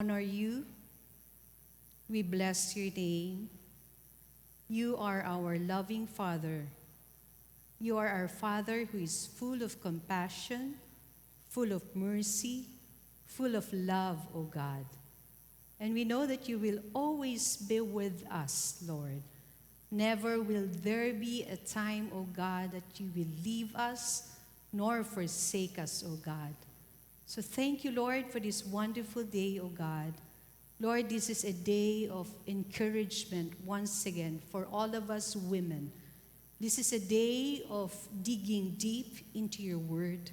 honor you. We bless your name. You are our loving Father. You are our Father who is full of compassion, full of mercy, full of love, O God. And we know that you will always be with us, Lord. Never will there be a time, O God, that you will leave us nor forsake us, O God. So thank you, Lord, for this wonderful day, O God. Lord, this is a day of encouragement once again for all of us women. This is a day of digging deep into your word.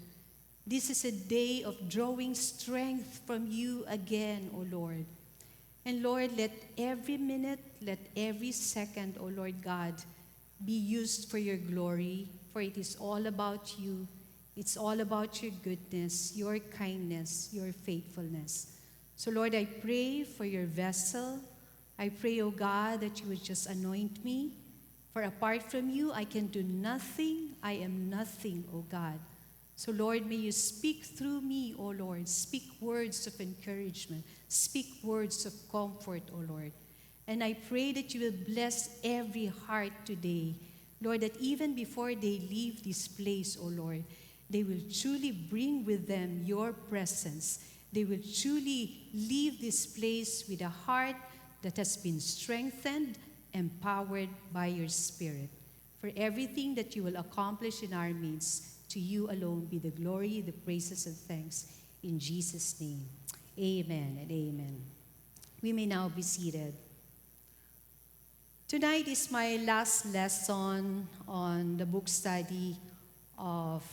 This is a day of drawing strength from you again, O Lord. And Lord, let every minute, let every second, O Lord God, be used for your glory, for it is all about you. It's all about your goodness, your kindness, your faithfulness. So Lord, I pray for your vessel. I pray, O God, that you would just anoint me. For apart from you, I can do nothing. I am nothing, O God. So Lord, may you speak through me, O Lord. Speak words of encouragement. Speak words of comfort, O Lord. And I pray that you will bless every heart today. Lord, that even before they leave this place, O Lord, they will truly bring with them your presence. They will truly leave this place with a heart that has been strengthened, empowered by your Spirit. For everything that you will accomplish in our midst, to you alone be the glory, the praises, and thanks. In Jesus' name, amen and amen. We may now be seated. Tonight is my last lesson on the book study of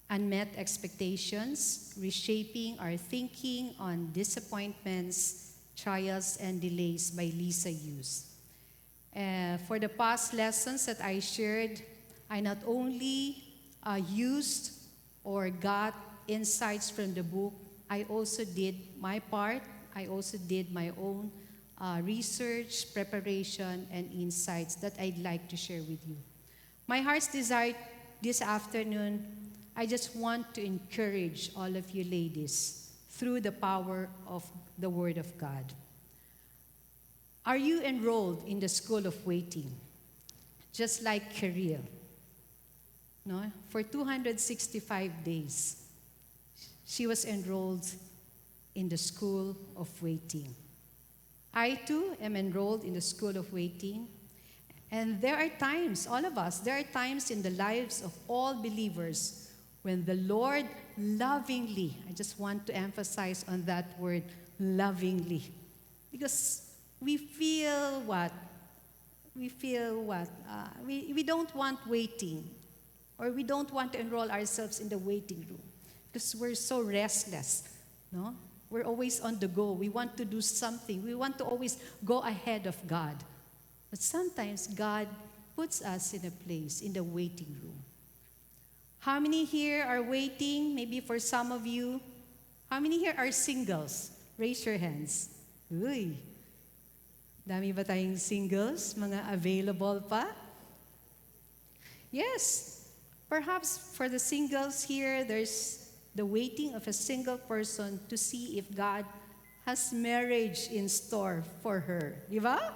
Unmet Expectations, Reshaping Our Thinking on Disappointments, Trials, and Delays by Lisa Hughes. For the past lessons that I shared, I not only used or got insights from the book, I also did my part. I also did my own research, preparation, and insights that I'd like to share with you. My heart's desire this afternoon, I just want to encourage all of you ladies through the power of the Word of God. Are you enrolled in the School of Waiting? Just like Korea. No? For 265 days, she was enrolled in the School of Waiting. I too am enrolled in the School of Waiting. And there are times, all of us, there are times in the lives of all believers when the Lord lovingly, I just want to emphasize on that word, lovingly. Because we feel what? We don't want waiting. Or we don't want to enroll ourselves in the waiting room. Because we're so restless. No? We're always on the go. We want to do something. We want to always go ahead of God. But sometimes God puts us in a place, in the waiting room. How many here are waiting? Maybe for some of you. How many here are singles? Raise your hands. Uy. Dami ba tayong singles? Mga available pa? Yes. Perhaps for the singles here, there's the waiting of a single person to see if God has marriage in store for her. Di ba?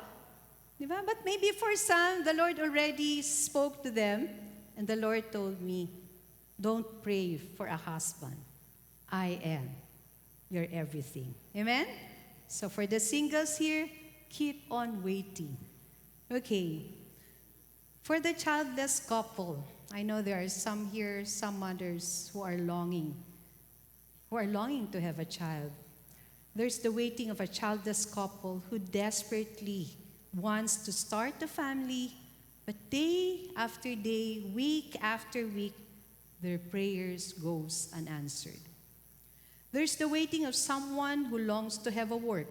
Diba? But maybe for some, the Lord already spoke to them, and the Lord told me, don't pray for a husband. I am your everything. Amen? So for the singles here, keep on waiting. Okay. For the childless couple, I know there are some here, some mothers who are longing to have a child. There's the waiting of a childless couple who desperately wants to start a family, but day after day, week after week, their prayers goes unanswered. There's the waiting of someone who longs to have a work.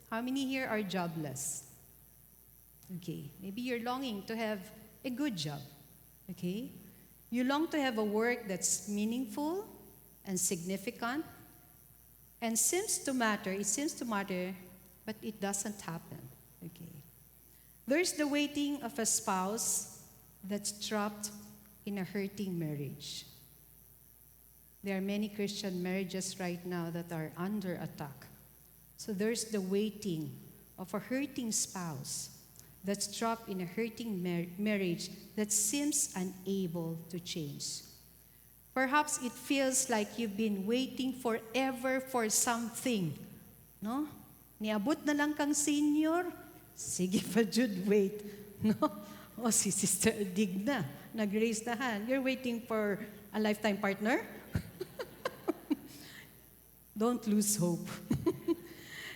How many here are jobless? Okay, maybe you're longing to have a good job. Okay? You long to have a work that's meaningful and significant and it seems to matter, but it doesn't happen. Okay. There's the waiting of a spouse that's trapped in a hurting marriage. There are many Christian marriages right now that are under attack. So there's the waiting of a hurting spouse that's trapped in a hurting marriage that seems unable to change. Perhaps it feels like you've been waiting forever for something. No? Niabot na lang kang senior, sige pa Jude, wait. No? O si Sister Digna, nag-raise na hand. You're waiting for a lifetime partner? Don't lose hope.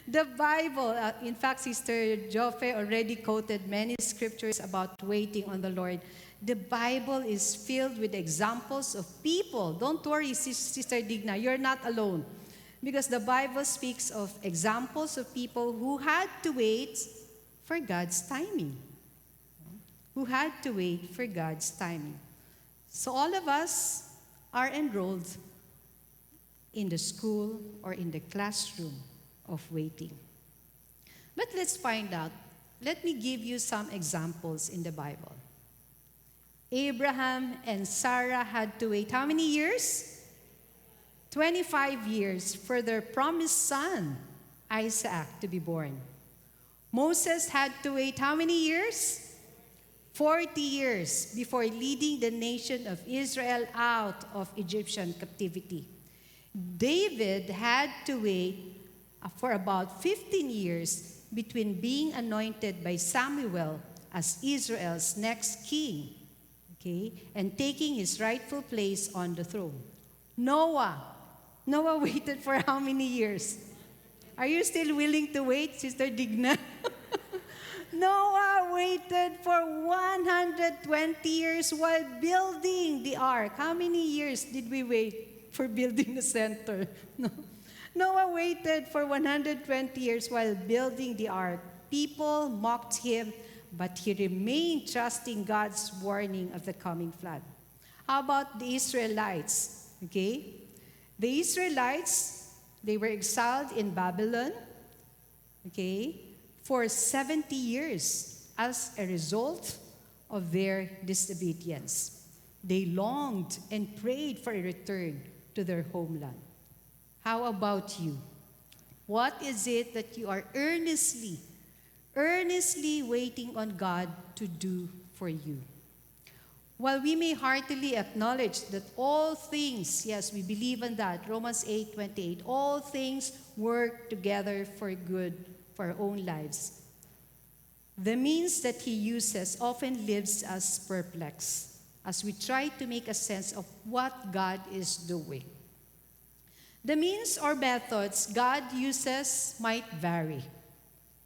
The Bible, in fact, Sister Joffe already quoted many scriptures about waiting on the Lord. The Bible is filled with examples of people. Don't worry, Sister Digna, you're not alone. Because the Bible speaks of examples of people who had to wait for God's timing. Who had to wait for God's timing. So all of us are enrolled in the school or in the classroom of waiting. But let's find out. Let me give you some examples in the Bible. Abraham and Sarah had to wait how many years? 25 years for their promised son, Isaac, to be born. Moses had to wait how many years? 40 years before leading the nation of Israel out of Egyptian captivity. David had to wait for about 15 years between being anointed by Samuel as Israel's next king, and taking his rightful place on the throne. Noah waited for how many years? Are you still willing to wait, Sister Digna? Noah waited for 120 years while building the ark. How many years did we wait for building the center? No. Noah waited for 120 years while building the ark. People mocked him, but he remained trusting God's warning of the coming flood. How about the Israelites? The Israelites, they were exiled in Babylon, for 70 years as a result of their disobedience. They longed and prayed for a return to their homeland. How about you? What is it that you are earnestly waiting on God to do for you? While we may heartily acknowledge that all things, yes, we believe in that, Romans 8:28, all things work together for good for our own lives. The means that He uses often leaves us perplexed as we try to make a sense of what God is doing. The means or methods God uses might vary.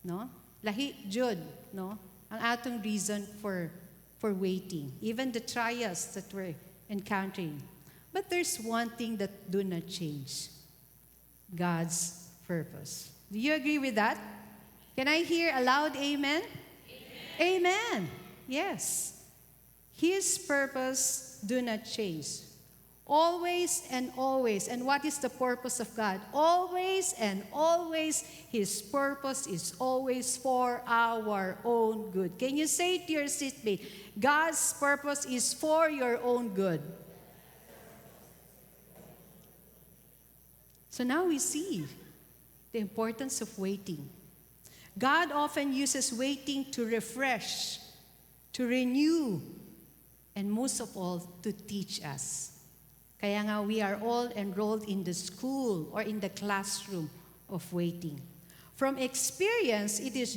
No? Lahi, Jude, no? Ang atong reason for waiting, even the trials that we're encountering. But there's one thing that do not change. God's purpose. Do you agree with that? Can I hear a loud amen? Amen. Amen. Yes. His purpose do not change. Always and always. And what is the purpose of God? Always and always, His purpose is always for our own good. Can you say to your seatmate, God's purpose is for your own good? So now we see the importance of waiting. God often uses waiting to refresh, to renew, and most of all, to teach us. Kaya nga we are all enrolled in the school or in the classroom of waiting. From experience, it is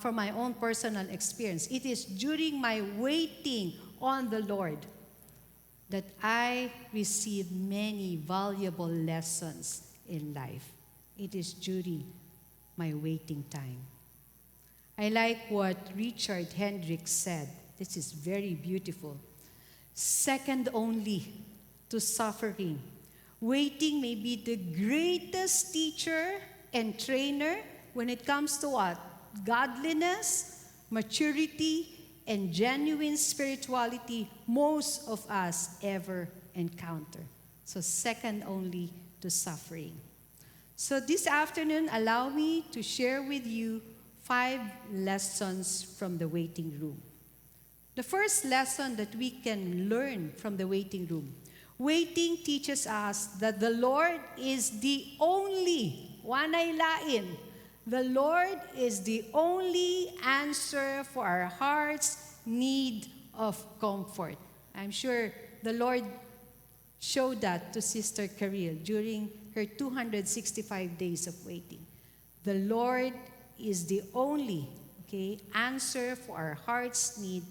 from my own personal experience, it is during my waiting on the Lord that I receive many valuable lessons in life. It is during my waiting time. I like what Richard Hendricks said. This is very beautiful. Second only to suffering, waiting may be the greatest teacher and trainer when it comes to what? Godliness, maturity, and genuine spirituality most of us ever encounter. So second only to suffering. So this afternoon, allow me to share with you 5 lessons from the waiting room. The first lesson that we can learn from the waiting room. Waiting teaches us that the Lord is the only, wanay lain, the Lord is the only answer for our heart's need of comfort. I'm sure the Lord showed that to Sister Caril during her 265 days of waiting. The Lord is the only, answer for our heart's need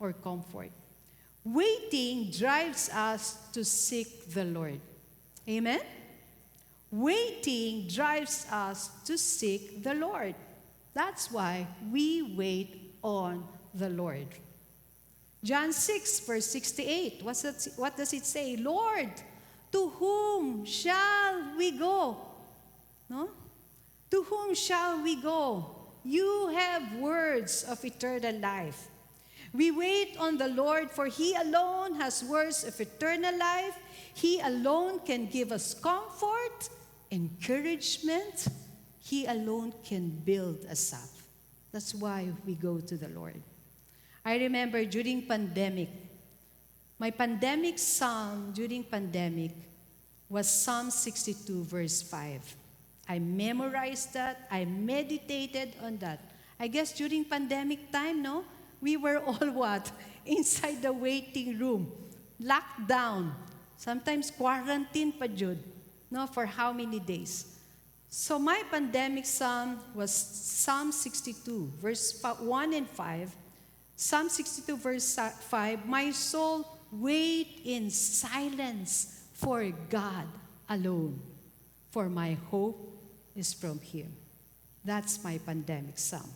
or comfort. Waiting drives us to seek the Lord. Amen? Waiting drives us to seek the Lord. That's why we wait on the Lord. John 6, verse 68. What does it say? Lord, to whom shall we go? No? To whom shall we go? You have words of eternal life. We wait on the Lord, for He alone has words of eternal life. He alone can give us comfort, encouragement. He alone can build us up. That's why we go to the Lord. I remember during pandemic, my pandemic psalm during pandemic was Psalm 62, verse 5. I memorized that. I meditated on that. I guess during pandemic time, no? We were all what? Inside the waiting room. Locked down. Sometimes quarantine pa jud. No? For how many days? So my pandemic psalm was Psalm 62, verse 1 and 5. Psalm 62, verse 5, my soul wait in silence for God alone, for my hope is from Him. That's my pandemic psalm.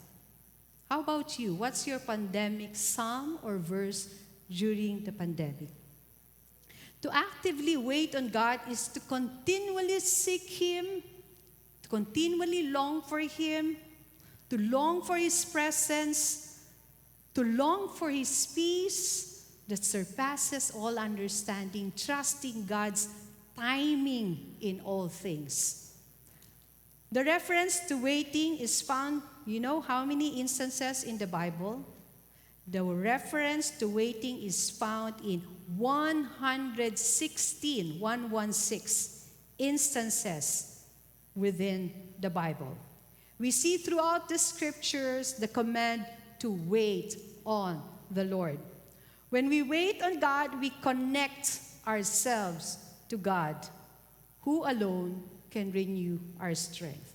How about you? What's your pandemic psalm or verse during the pandemic? To actively wait on God is to continually seek Him, to continually long for Him, to long for His presence, to long for His peace that surpasses all understanding, trusting God's timing in all things. The reference to waiting is found, you know how many instances in the Bible? The reference to waiting is found in 116 instances within the Bible. We see throughout the scriptures the command to wait on the Lord. When we wait on God, we connect ourselves to God, who alone can renew our strength.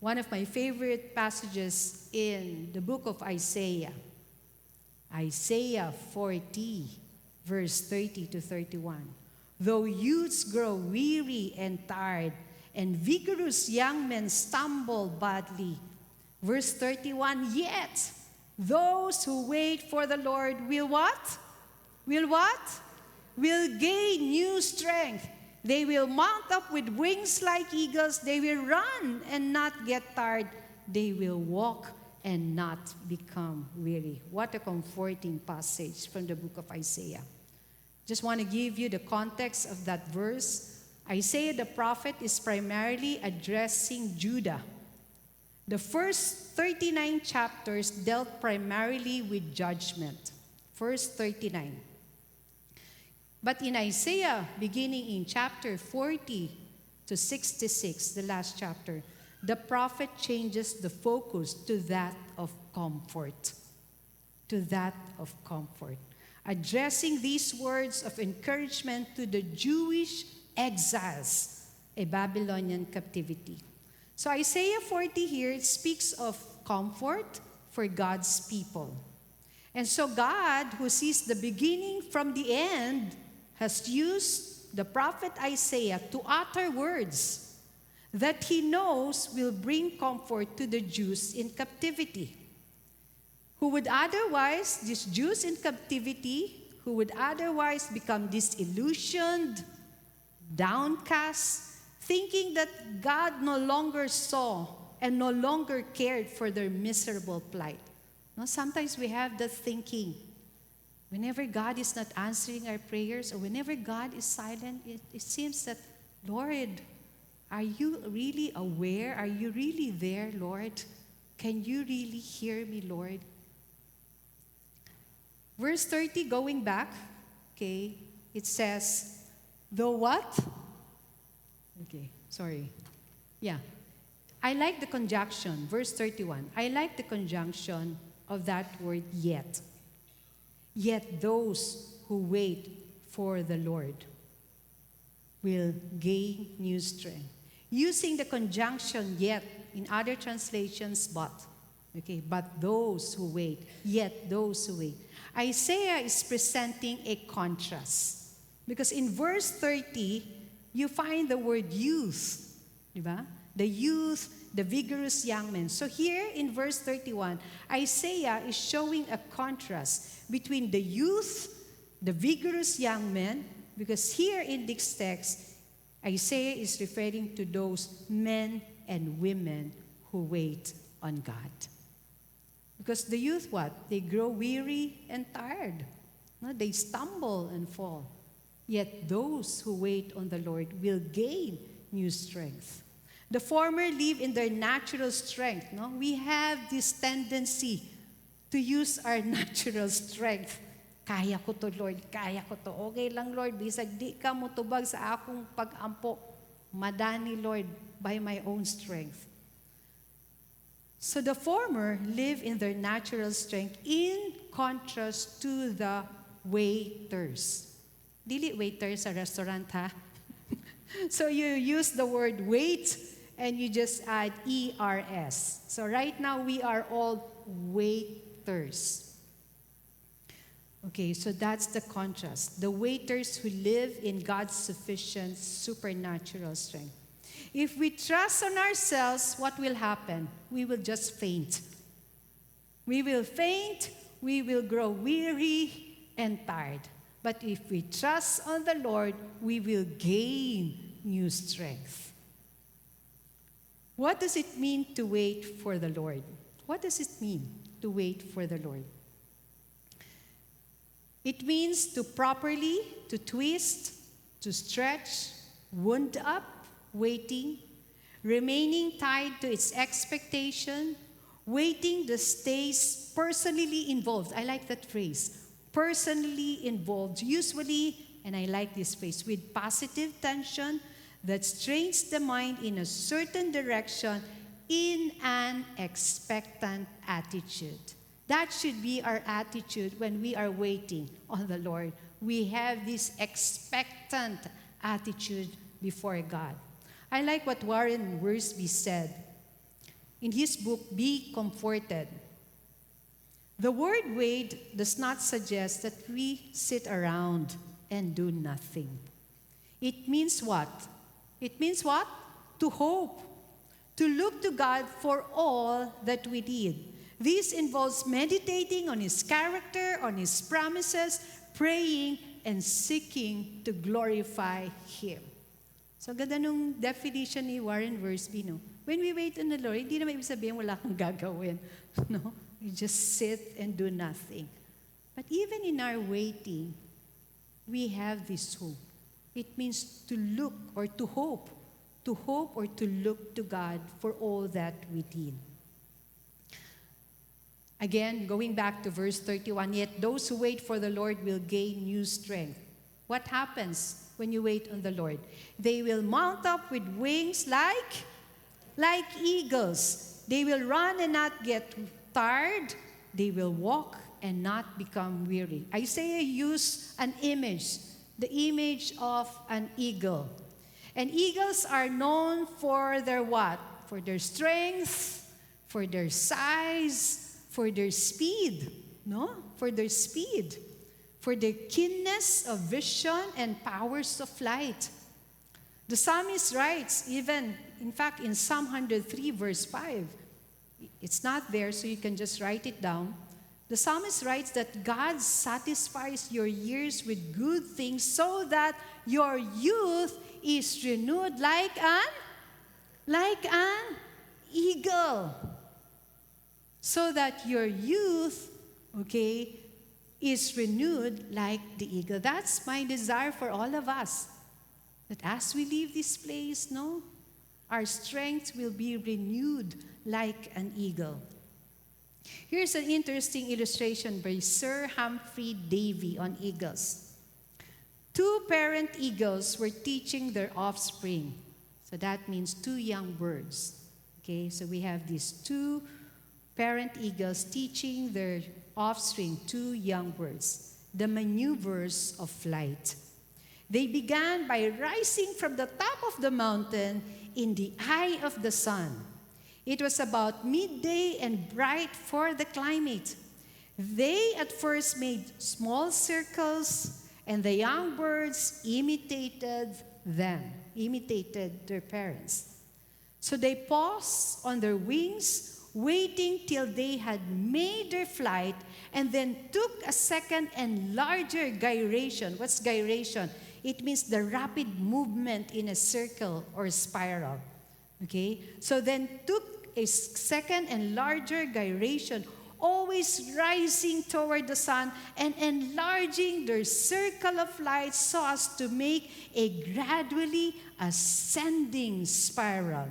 One of my favorite passages in the book of Isaiah 40, verse 30 to 31. Though youths grow weary and tired, and vigorous young men stumble badly. Verse 31, yet those who wait for the Lord will what? Will what? Will gain new strength. They will mount up with wings like eagles. They will run and not get tired. They will walk and not become weary. What a comforting passage from the book of Isaiah. Just want to give you the context of that verse. Isaiah the prophet is primarily addressing Judah. The first 39 chapters dealt primarily with judgment. First 39. But in Isaiah, beginning in chapter 40 to 66, the last chapter, the prophet changes the focus to that of comfort. To that of comfort. Addressing these words of encouragement to the Jewish exiles, a Babylonian captivity. So Isaiah 40 here speaks of comfort for God's people. And so God, who sees the beginning from the end, has used the prophet Isaiah to utter words that he knows will bring comfort to the Jews in captivity. These Jews in captivity, who would otherwise become disillusioned, downcast, thinking that God no longer saw and no longer cared for their miserable plight. No, sometimes we have that thinking. Whenever God is not answering our prayers or whenever God is silent, it seems that, Lord, are you really aware? Are you really there, Lord? Can you really hear me, Lord? Verse 30, going back, okay, it says, the what? Okay, sorry. Yeah. I like the conjunction, verse 31. I like the conjunction of that word yet. Yet those who wait for the Lord will gain new strength. Using the conjunction yet in other translations, but. Okay, but those who wait, yet those who wait. Isaiah is presenting a contrast. Because in verse 30, you find the word youth. Diba? The youth, the vigorous young men. So here in verse 31, Isaiah is showing a contrast between the youth, the vigorous young men, because here in this text, Isaiah is referring to those men and women who wait on God. Because the youth, what? They grow weary and tired. No, they stumble and fall. Yet those who wait on the Lord will gain new strength. The former live in their natural strength. No? We have this tendency to use our natural strength. Kaya ko to, Lord. Kaya ko to. Okay lang, Lord. Bisag di ka mo tubag sa akong pag-ampo. Madani, Lord, by my own strength. So the former live in their natural strength in contrast to the waiters. Dili waiters sa restaurant, ha? So you use the word wait and you just add ERS. So right now we are all waiters. Okay, so that's the contrast. The waiters who live in God's sufficient supernatural strength. If we trust on ourselves, what will happen? We will just faint. We will faint, we will grow weary and tired. But if we trust on the Lord, we will gain new strength. What does it mean to wait for the Lord? What does it mean to wait for the Lord? It means to properly, to twist, to stretch, wound up, waiting, remaining tied to its expectation, waiting that stays personally involved. I like that phrase, personally involved. Usually, and I like this phrase, with positive tension that strains the mind in a certain direction in an expectant attitude. That should be our attitude when we are waiting on the Lord. We have this expectant attitude before God. I like what Warren Wiersbe said in his book, Be Comforted. The word wait does not suggest that we sit around and do nothing. It means what? It means what? To hope. To look to God for all that we need. This involves meditating on His character, on His promises, praying, and seeking to glorify Him. So, ganda nung definition ni Warren Wiersbe, no? When we wait on the Lord, hindi naman ibig sabihin wala kang gagawin. No? You just sit and do nothing. But even in our waiting, we have this hope. It means to look or to hope or to look to God for all that we need. Again, going back to verse 31, yet those who wait for the Lord will gain new strength. What happens when you wait on the Lord? They will mount up with wings like eagles. They will run and not get tired. They will walk and not become weary. Isaiah used an image, the image of an eagle. And eagles are known for their what? For their strength, for their size, for their speed. No? For their speed. For their keenness of vision and powers of flight. The psalmist writes, even, in fact, in Psalm 103, verse 5, it's not there, so you can just write it down. The psalmist writes that God satisfies your years with good things so that your youth is renewed like an eagle. So that your youth, okay, is renewed like the eagle. That's my desire for all of us. That as we leave this place, our strength will be renewed like an eagle. Here's an interesting illustration by Sir Humphrey Davy on eagles. Two parent eagles were teaching their offspring. So that means two young birds. Okay, so we have these two parent eagles teaching their offspring, two young birds, the maneuvers of flight. They began by rising from the top of the mountain in the eye of the sun. It was about midday and bright for the climate. They at first made small circles, and the young birds imitated their parents. So they paused on their wings, waiting till they had made their flight, and then took a second and larger gyration. What's gyration? It means the rapid movement in a circle or spiral. Okay? So then took a second and larger gyration, always rising toward the sun and enlarging their circle of light so as to make a gradually ascending spiral.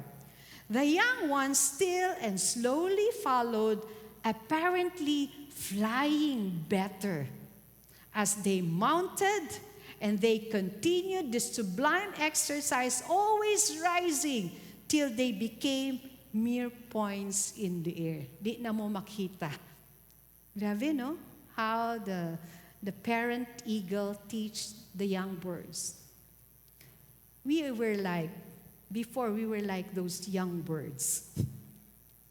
The young ones still and slowly followed, apparently flying better. As they mounted and they continued this sublime exercise, always rising till they became mere points in the air. Di na mo makita. Grabe, no? How the parent eagle teach the young birds. Before we were like those young birds.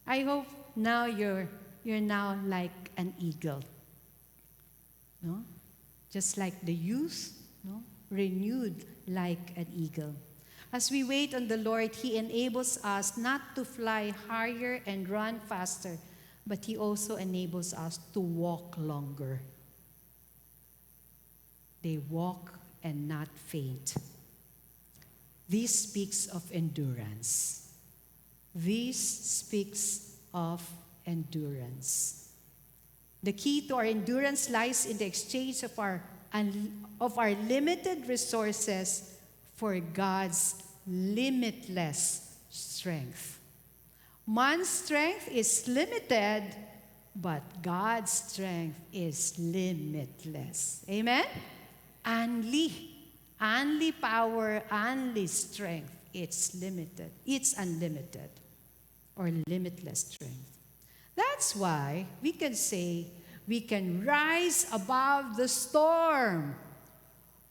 I hope now you're now like an eagle. No? Just like the youth, no? Renewed like an eagle. As we wait on the Lord, He enables us not to fly higher and run faster, but He also enables us to walk longer. They walk and not faint. This speaks of endurance. This speaks of endurance. The key to our endurance lies in the exchange of our limited resources for God's limitless strength. Man's strength is limited, but God's strength is limitless. Amen? Only power, only strength, it's limited. It's unlimited or limitless strength. That's why we can say we can rise above the storm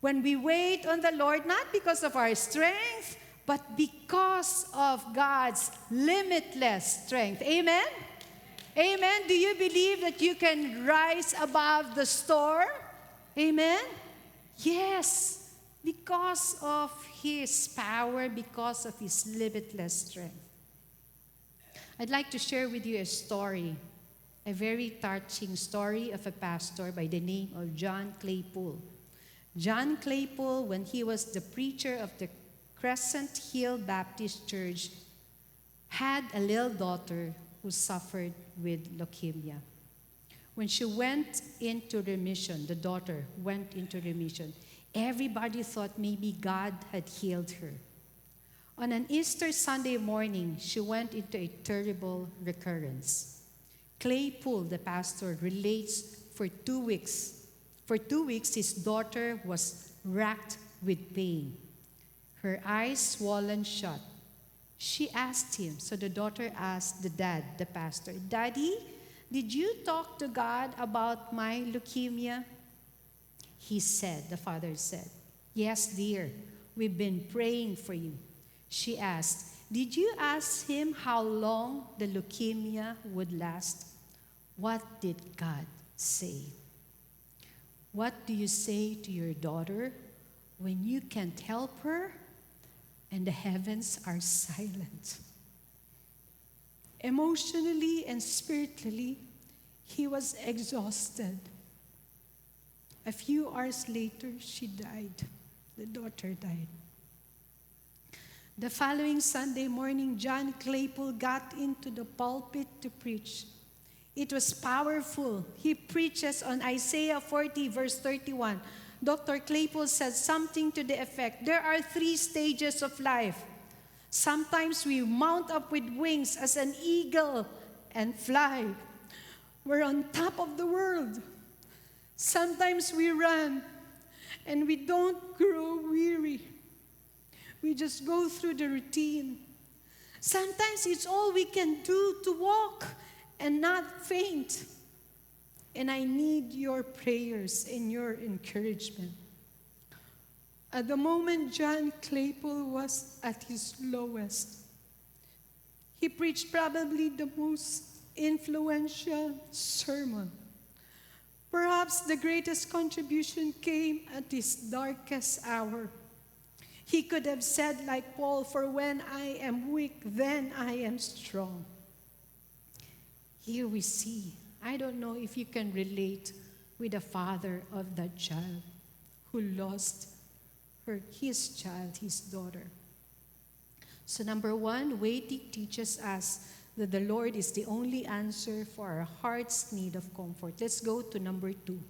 when we wait on the Lord, not because of our strength, but because of God's limitless strength. Amen? Amen? Do you believe that you can rise above the storm? Amen? Yes. Because of His power, because of His limitless strength. I'd like to share with you a story, a very touching story of a pastor by the name of John Claypool. John Claypool, when he was the preacher of the Crescent Hill Baptist Church, had a little daughter who suffered with leukemia. When she went into remission, the daughter went into remission, everybody thought maybe God had healed her. On an Easter Sunday morning, she went into a terrible recurrence. Claypool, the pastor, relates for 2 weeks. For 2 weeks, his daughter was racked with pain. Her eyes swollen shut. She asked him, so the daughter asked the dad, the pastor, "Daddy, did you talk to God about my leukemia?" He said, the father said, "Yes, dear, we've been praying for you." She asked, "Did you ask Him how long the leukemia would last?" What did God say? What do you say to your daughter when you can't help her and the heavens are silent? Emotionally and spiritually, he was exhausted. A few hours later, she died. The daughter died. The following Sunday morning, John Claypool got into the pulpit to preach. It was powerful. He preaches on Isaiah 40, verse 31. Dr. Claypool said something to the effect, there are 3 stages of life. Sometimes we mount up with wings as an eagle and fly. We're on top of the world. Sometimes we run and we don't grow weary. We just go through the routine. Sometimes it's all we can do to walk and not faint. And I need your prayers and your encouragement. At the moment John Claypool was at his lowest, he preached probably the most influential sermon. Perhaps the greatest contribution came at his darkest hour. He could have said like Paul, "For when I am weak, then I am strong." Here we see, I don't know if you can relate with the father of that child who lost his child, his daughter. So number one, waiting teaches us that the Lord is the only answer for our heart's need of comfort. Let's go to number two.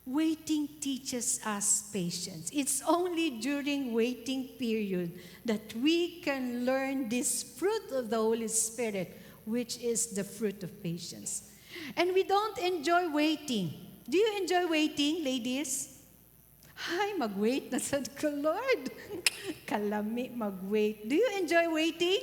Waiting teaches us patience. It's only during waiting period that we can learn this fruit of the Holy Spirit, which is the fruit of patience. And we don't enjoy waiting. Do you enjoy waiting, ladies? Ay, mag-wait na sad ko, Lord. Kalami, mag-wait. Do you enjoy waiting?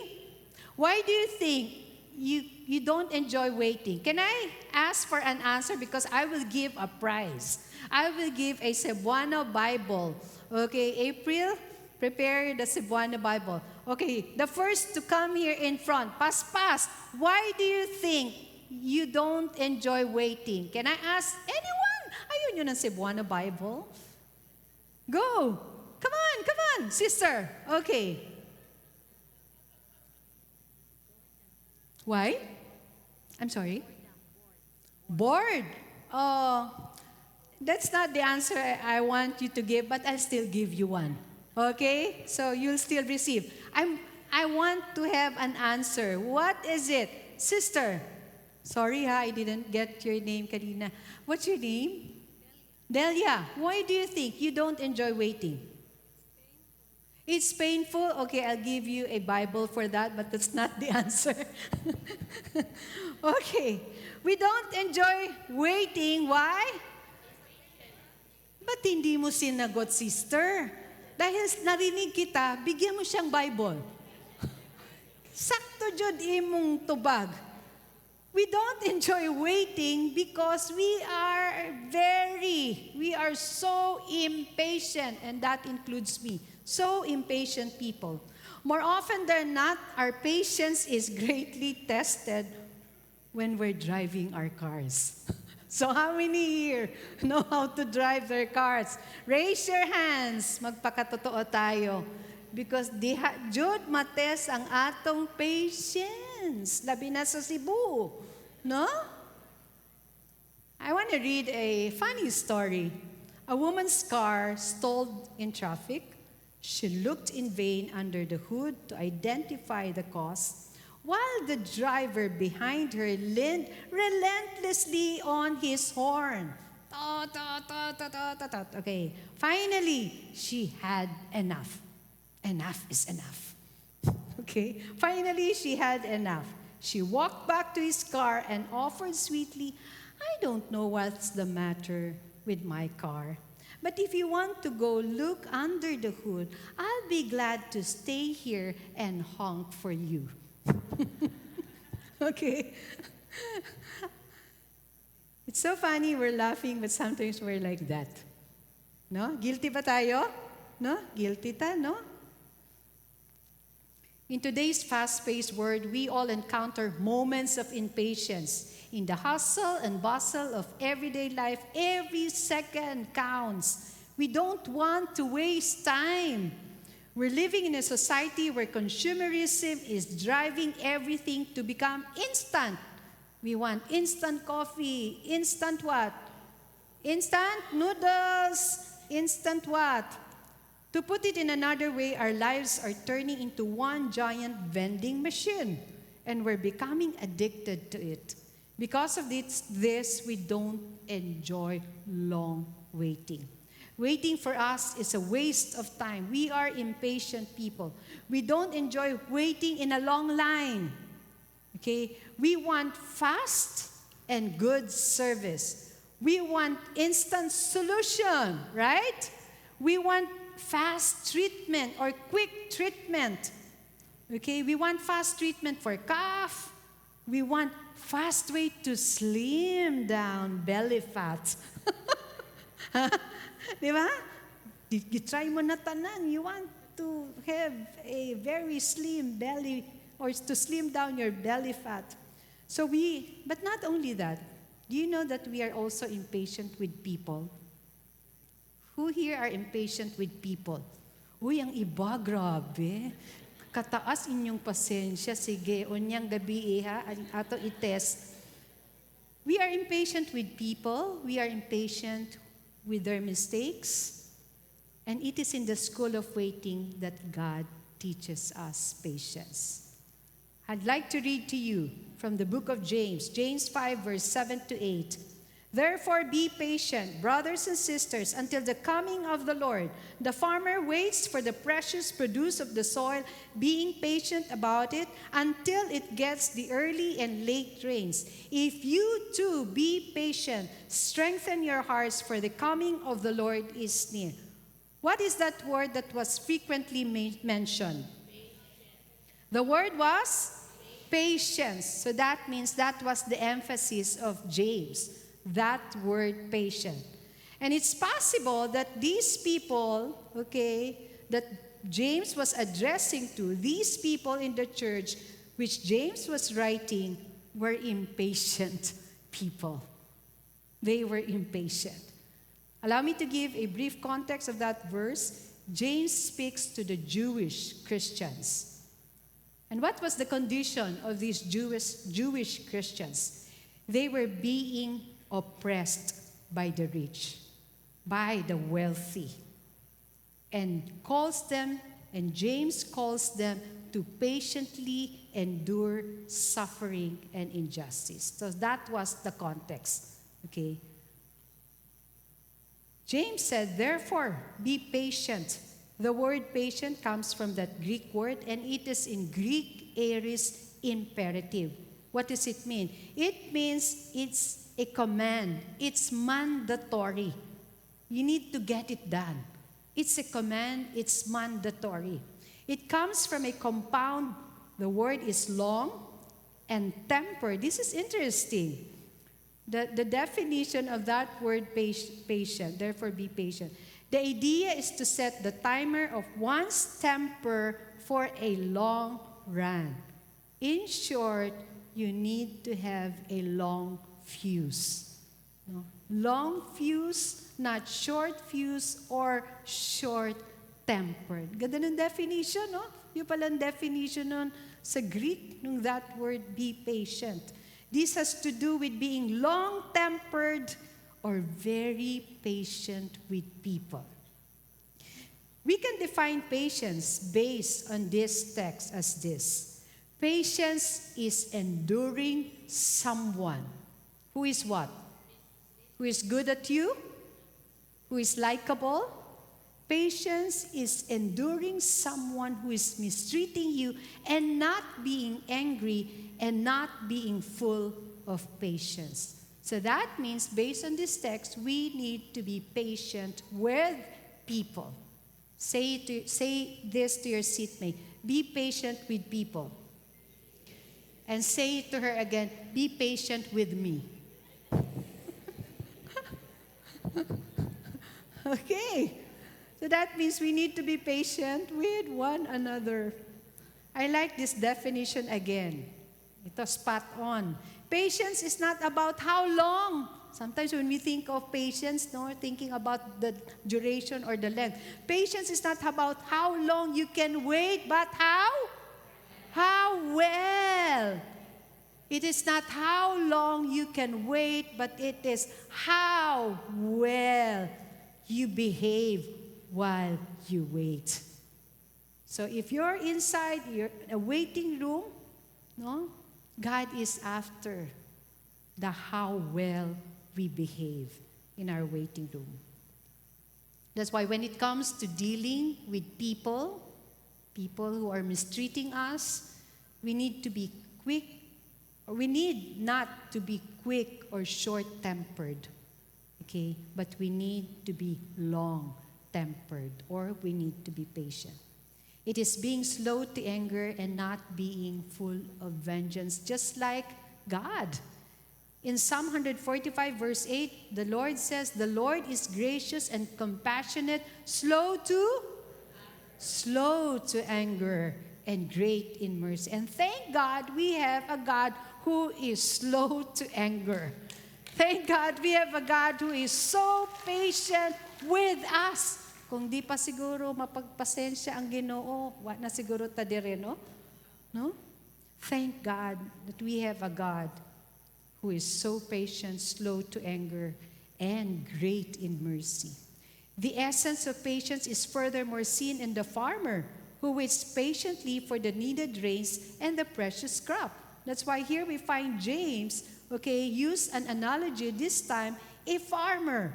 Why do you think you don't enjoy waiting? Can I ask for an answer? Because I will give a prize. I will give a Cebuano Bible. Okay, April, prepare the Cebuano Bible. Okay, the first to come here in front. Pas. Why do you think you don't enjoy waiting? Can I ask anyone? Ayun yun ang Cebuano Bible. Go. Come on, sister. Okay. Why? I'm sorry? Bored. Oh, that's not the answer I want you to give, but I'll still give you one. Okay? So you'll still receive. I want to have an answer. What is it? Sister. Sorry I didn't get your name, Karina. What's your name? Delia. Why do you think you don't enjoy waiting? It's painful? Okay, I'll give you a Bible for that, but that's not the answer. Okay. We don't enjoy waiting. Why? Ba't hindi mo sinagot, sister? Dahil narinig kita, bigyan mo siyang Bible. Sakto jud imong tubag. We don't enjoy waiting because we are so impatient, and that includes me. So impatient people. More often than not, our patience is greatly tested when we're driving our cars. So how many here know how to drive their cars? Raise your hands. Magpakatotoo tayo. Because jud mates ang atong patience. Labi na sa Cebu. No? I want to read a funny story. A woman's car stalled in traffic. She looked in vain under the hood to identify the cause, while the driver behind her leaned relentlessly on his horn. Okay, finally, she had enough. Enough is enough. Okay, finally, she had enough. She walked back to his car and offered sweetly, "I don't know what's the matter with my car. But if you want to go look under the hood, I'll be glad to stay here and honk for you." Okay. It's so funny, we're laughing, but sometimes we're like that. No? Guilty ba tayo? No? Guilty ta, no? In today's fast-paced world, we all encounter moments of impatience. In the hustle and bustle of everyday life, every second counts. We don't want to waste time. We're living in a society where consumerism is driving everything to become instant. We want instant coffee, instant what? Instant noodles, instant what? To put it in another way, our lives are turning into one giant vending machine, and we're becoming addicted to it. Because of this, we don't enjoy long waiting. Waiting for us is a waste of time. We are impatient people. We don't enjoy waiting in a long line. Okay? We want fast and good service. We want instant solution, right? We want fast treatment or quick treatment. Okay, we want fast treatment for cough. We want fast way to slim down belly fat. Di ba? Try mo na tanan. You want to have a very slim belly or to slim down your belly fat. But not only that, do you know that we are also impatient with people? Who here are impatient with people? Uy, ang iba, grabe. Kataas inyong pasensya. Sige, unyang gabi ha, ato itest. We are impatient with people. We are impatient with their mistakes. And it is in the school of waiting that God teaches us patience. I'd like to read to you from the book of James, James 5, verse 7 to 8. Therefore be patient, brothers and sisters, until the coming of the Lord. The farmer waits for the precious produce of the soil, being patient about it until it gets the early and late rains. If you too be patient, strengthen your hearts, for the coming of the Lord is near. What is that word that was frequently mentioned? The word was patience. So that means that was the emphasis of James. That word patient. And it's possible that these people, that James was addressing to, these people in the church which James was writing, were impatient people. They were impatient. Allow me to give a brief context of that verse. James speaks to the Jewish Christians. And what was the condition of these Jewish Christians? They were being oppressed by the rich, by the wealthy, and James calls them to patiently endure suffering and injustice. So that was the context. Okay. James said, therefore, be patient. The word patient comes from that Greek word, and it is in Greek aorist imperative. What does it mean? It means it's a command. It's mandatory. You need to get it done. It's a command. It's mandatory. It comes from a compound. The word is long and tempered. This is interesting. The definition of that word patient, therefore be patient. The idea is to set the timer of one's temper for a long run. In short, you need to have a long fuse. No? Long fuse, not short fuse or short-tempered. Ganda ng definition, no? Yung palang definition nun sa Greek, nung that word, be patient. This has to do with being long-tempered or very patient with people. We can define patience based on this text as this. Patience is enduring someone who is what? Who is good at you? Who is likable? Patience is enduring someone who is mistreating you and not being angry and not being full of patience. So that means, based on this text, we need to be patient with people. Say this to your seatmate. Be patient with people. And say it to her again, be patient with me. Okay. So that means we need to be patient with one another. I like this definition again. Ito, spot on. Patience is not about how long. Sometimes when we think of patience, we're thinking about the duration or the length. Patience is not about how long you can wait, but how? How well. It is not how long you can wait, but it is how well you behave while you wait. So if you're inside a waiting room, God is after the how well we behave in our waiting room. That's why when it comes to dealing with people who are mistreating us, we need to be quick, We need not to be quick or short-tempered, okay? But we need to be long-tempered, or we need to be patient. It is being slow to anger and not being full of vengeance, just like God. In Psalm 145, verse 8, the Lord says, "The Lord is gracious and compassionate, slow to anger, and great in mercy." And thank God we have a God who is slow to anger. Thank God we have a God who is so patient with us. Kung di pa siguro mapagpasensya ang Ginoo, wa na siguro ta dire, no? No? Thank God that we have a God who is so patient, slow to anger, and great in mercy. The essence of patience is furthermore seen in the farmer who waits patiently for the needed rains and the precious crop. That's why here we find James, okay, use an analogy, this time a farmer,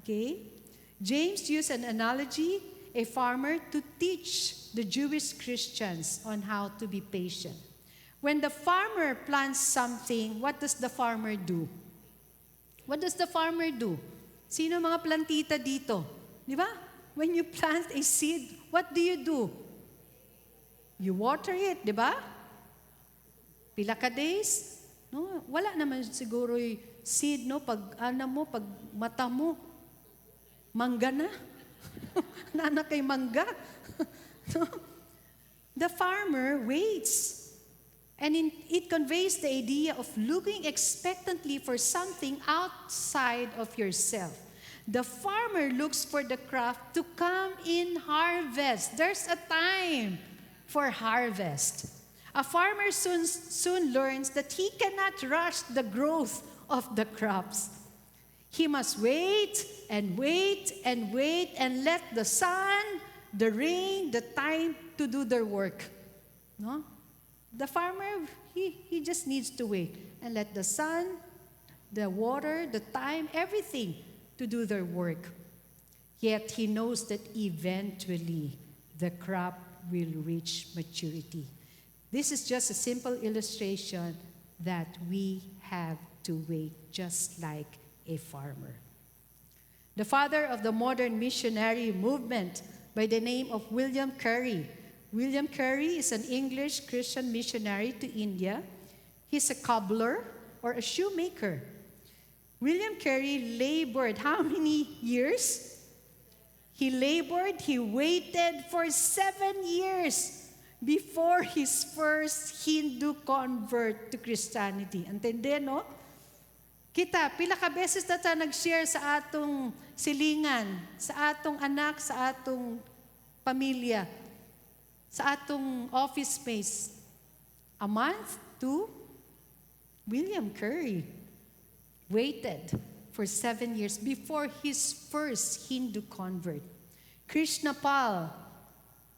okay? James used an analogy, a farmer, to teach the Jewish Christians on how to be patient. When the farmer plants something, what does the farmer do? What does the farmer do? Sino mga plantita dito? Di ba? When you plant a seed, what do? You water it, di ba? Pila ka days? No, wala naman siguro yung seed, no? Pag mata mo, mangga na. Nana kay mangga. No? The farmer waits. And it conveys the idea of looking expectantly for something outside of yourself. The farmer looks for the crop to come in harvest. There's a time for harvest. A farmer soon learns that he cannot rush the growth of the crops. He must wait and wait and wait and let the sun, the rain, the time to do their work. No? The farmer, he just needs to wait and let the sun, the water, the time, everything to do their work. Yet he knows that eventually the crop will reach maturity. This is just a simple illustration that we have to wait just like a farmer. The father of the modern missionary movement by the name of William Carey. William Carey is an English Christian missionary to India. He's a cobbler or a shoemaker. William Carey labored how many years? He labored, he waited for 7 years before his first Hindu convert to Christianity. Antindi, no? Kita, pila ka beses na ta nag-share sa atong silingan, sa atong anak, sa atong pamilya, sa atong office space. A month, 2, William Carey waited for 7 years before his first Hindu convert. Krishna Pal,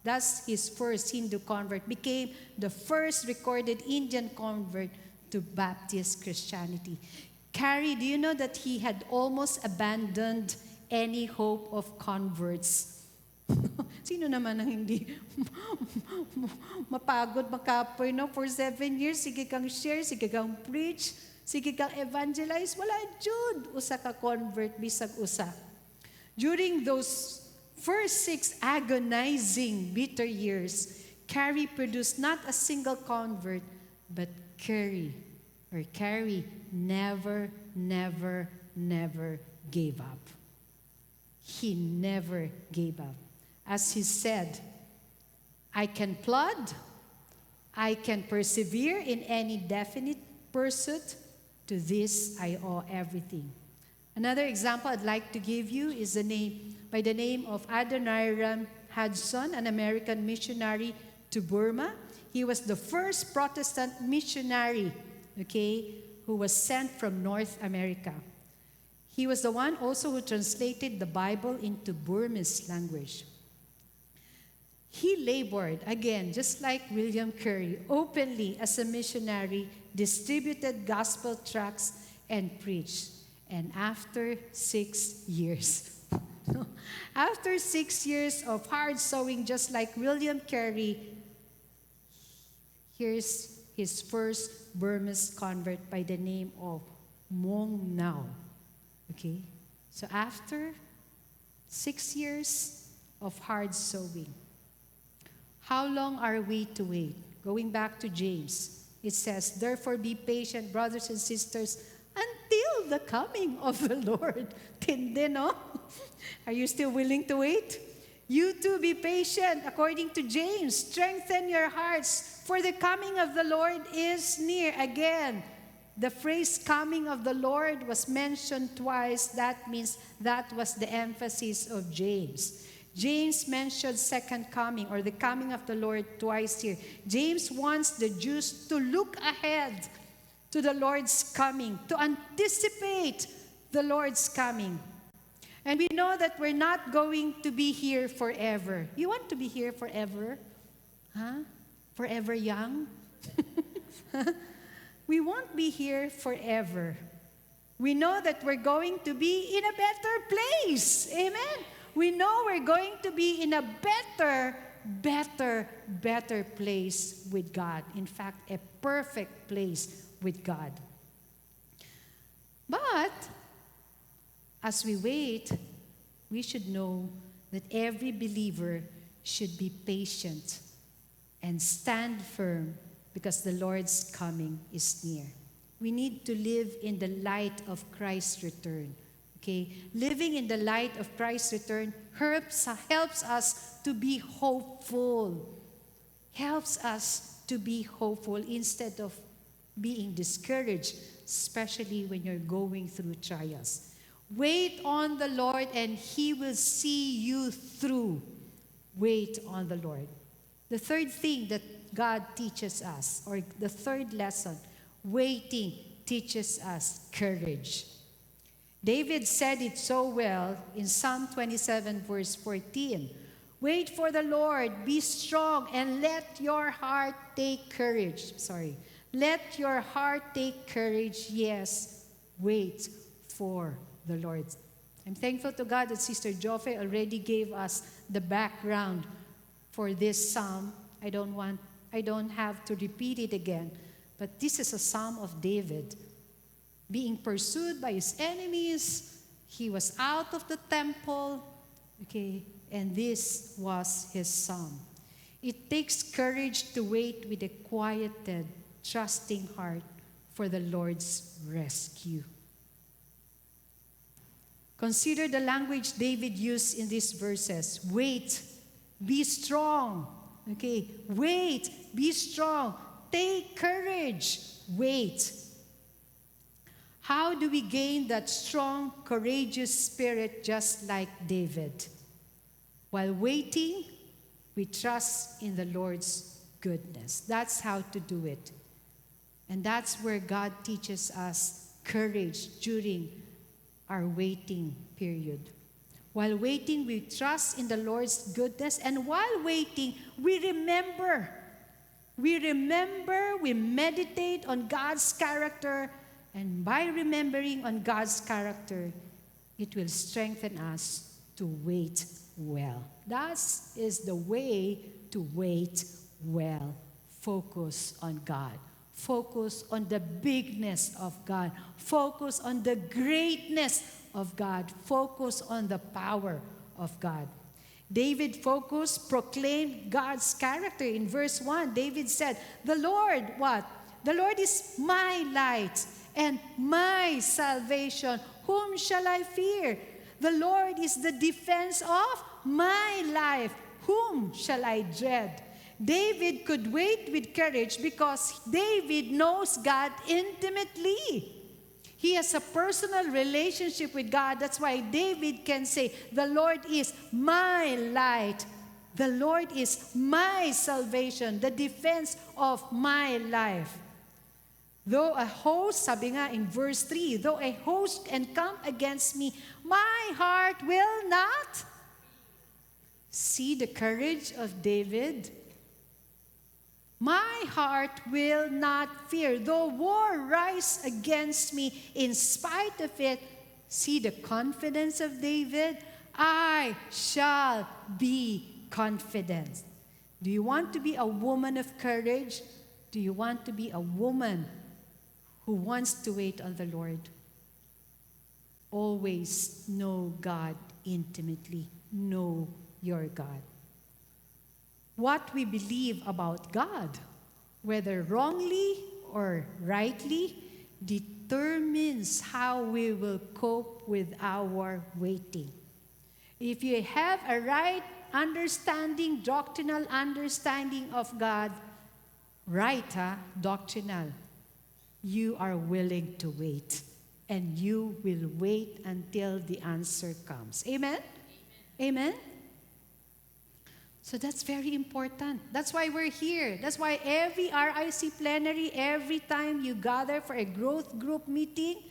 that's his first Hindu convert, became the first recorded Indian convert to Baptist Christianity. Carey, do you know that he had almost abandoned any hope of converts? Sino naman ang hindi mapagod, makapoy, no? For 7 years, sige kang share, sige kang preach, sige kang evangelize, wala jud usa ka convert bisag usa. During those first 6 agonizing, bitter years, Carey produced not a single convert, but Carey never gave up. He never gave up. As he said, I can plod, I can persevere in any definite pursuit. To this I owe everything. Another example I'd like to give you is by the name of Adoniram Hudson, an American missionary to Burma. He was the first Protestant missionary, who was sent from North America. He was the one also who translated the Bible into Burmese language. He labored, again, just like William Carey, openly as a missionary, distributed gospel tracts, and preached. And after 6 years, after 6 years of hard sowing, just like William Carey, here's his first Burmese convert by the name of Mong Nao. Okay? So after 6 years of hard sowing, how long are we to wait? Going back to James, it says, therefore be patient, brothers and sisters, until the coming of the Lord. Tindi, no? Are you still willing to wait? You too be patient, according to James. Strengthen your hearts, for the coming of the Lord is near. Again, the phrase coming of the Lord was mentioned twice. That means that was the emphasis of James. James mentioned second coming, or the coming of the Lord, twice here. James wants the Jews to look ahead to the Lord's coming, to anticipate the Lord's coming. And we know that we're not going to be here forever. You want to be here forever? Huh? Forever young? We won't be here forever. We know that we're going to be in a better place. Amen? We know we're going to be in a better place with God. In fact, a perfect place with God. But as we wait, we should know that every believer should be patient and stand firm because the Lord's coming is near. We need to live in the light of Christ's return. Okay? Living in the light of Christ's return helps us to be hopeful. Helps us to be hopeful instead of being discouraged, especially when you're going through trials. Wait on the Lord and He will see you through. Wait on the Lord. The third thing that God teaches us, or the third lesson, waiting teaches us courage. David said it so well in Psalm 27 verse 14. Wait for the Lord, be strong, and let your heart take courage. Let your heart take courage. Yes, wait for the Lord. I'm thankful to God that Sister Joffe already gave us the background for this psalm. I don't have to repeat it again. But this is a psalm of David. Being pursued by his enemies, he was out of the temple, okay, and this was his psalm. It takes courage to wait with a quieted, trusting heart for the Lord's rescue. Consider the language David used in these verses. Wait, be strong. Okay, wait, be strong. Take courage, wait. How do we gain that strong, courageous spirit just like David? While waiting, we trust in the Lord's goodness. That's how to do it. And that's where God teaches us courage during our waiting period. While waiting, we trust in the Lord's goodness. And while waiting, we remember. We meditate on God's character. And by remembering on God's character, it will strengthen us to wait well. That is the way to wait well. Focus on God. Focus on the bigness of God. Focus on the greatness of God. Focus on the power of God. David proclaimed God's character. In verse 1, David said, the Lord, what? The Lord is my light and my salvation. Whom shall I fear? The Lord is the defense of my life. Whom shall I dread? David could wait with courage because David knows God intimately. He has a personal relationship with God. That's why David can say, the Lord is my light. The Lord is my salvation, the defense of my life. Though a host, sabi nga in verse 3, though a host encamp against me, my heart will not. See the courage of David? My heart will not fear. Though war rise against me, in spite of it, see the confidence of David? I shall be confident. Do you want to be a woman of courage? Do Do you want to be a woman who wants to wait on the Lord? Always know God intimately. Know your God. What we believe about God, whether wrongly or rightly, determines how we will cope with our waiting. If you have a right understanding, doctrinal understanding of God, doctrinal, you are willing to wait. And you will wait until the answer comes. Amen? Amen? So that's very important. That's why we're here. That's why every RIC plenary, every time you gather for a growth group meeting,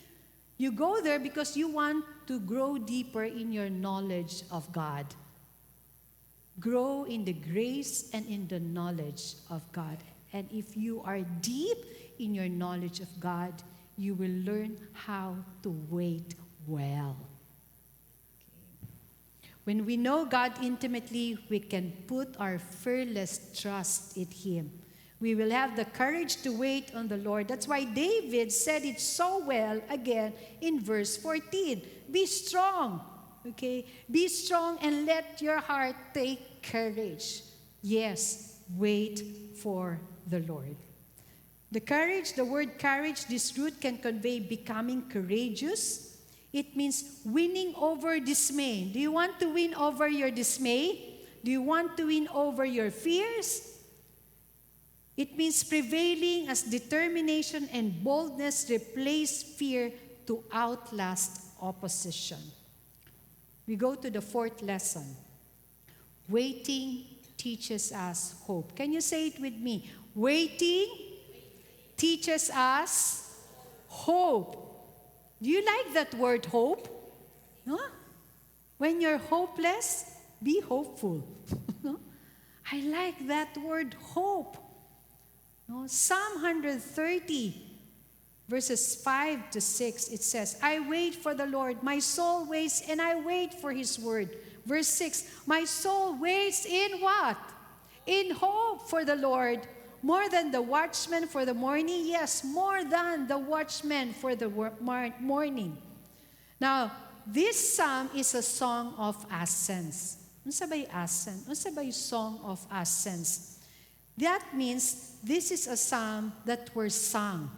you go there because you want to grow deeper in your knowledge of God. Grow in the grace and in the knowledge of God. And if you are deep in your knowledge of God, you will learn how to wait well. When we know God intimately, we can put our fearless trust in Him. We will have the courage to wait on the Lord. That's why David said it so well again in verse 14. Be strong, okay? Be strong and let your heart take courage. Yes, wait for the Lord. The courage, the word courage, this root can convey becoming courageous. It means winning over dismay. Do you want to win over your dismay? Do you want to win over your fears? It means prevailing as determination and boldness replace fear to outlast opposition. We go to the fourth lesson. Waiting teaches us hope. Can you say it with me? Waiting teaches us hope. Do you like that word hope? No? When you're hopeless, be hopeful. No? I like that word hope. No? Psalm 130, verses 5 to 6, it says, I wait for the Lord. My soul waits and I wait for His word. Verse 6, my soul waits in what? In hope for the Lord. More than the watchman for the morning? Yes, more than the watchman for the morning. Now, this psalm is a song of ascents. Unsa ba'y ascent? Unsa ba'y song of ascents? That means this is a psalm that were sung,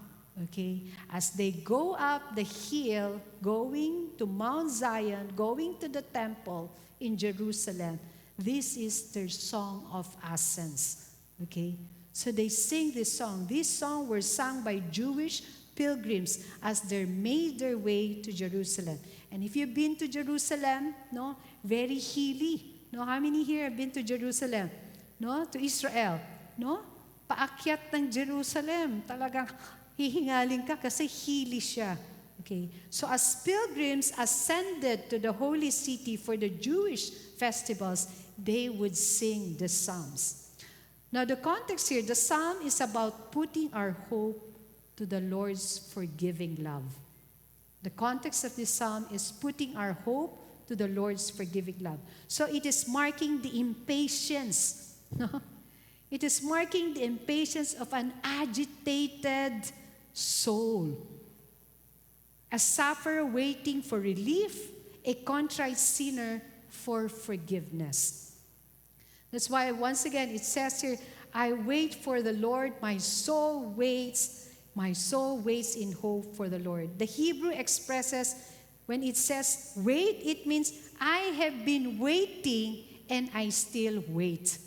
okay? As they go up the hill, going to Mount Zion, going to the temple in Jerusalem, this is their song of ascents, okay? So they sing this song. This song was sung by Jewish pilgrims as they made their way to Jerusalem. And if you've been to Jerusalem, no, very hilly. No, how many here have been to Jerusalem? No, to Israel. No? Paakyat ng Jerusalem. Talagang hihingaling ka kasi hilly siya. Okay. So as pilgrims ascended to the holy city for the Jewish festivals, they would sing the psalms. Now, the context here, the psalm is about putting our hope to the Lord's forgiving love. The context of this psalm is putting our hope to the Lord's forgiving love. So it is marking the impatience. No? It is marking the impatience of an agitated soul. A sufferer waiting for relief, a contrite sinner for forgiveness. That's why, once again, it says here, I wait for the Lord, my soul waits in hope for the Lord. The Hebrew expresses, when it says wait, it means I have been waiting and I still wait.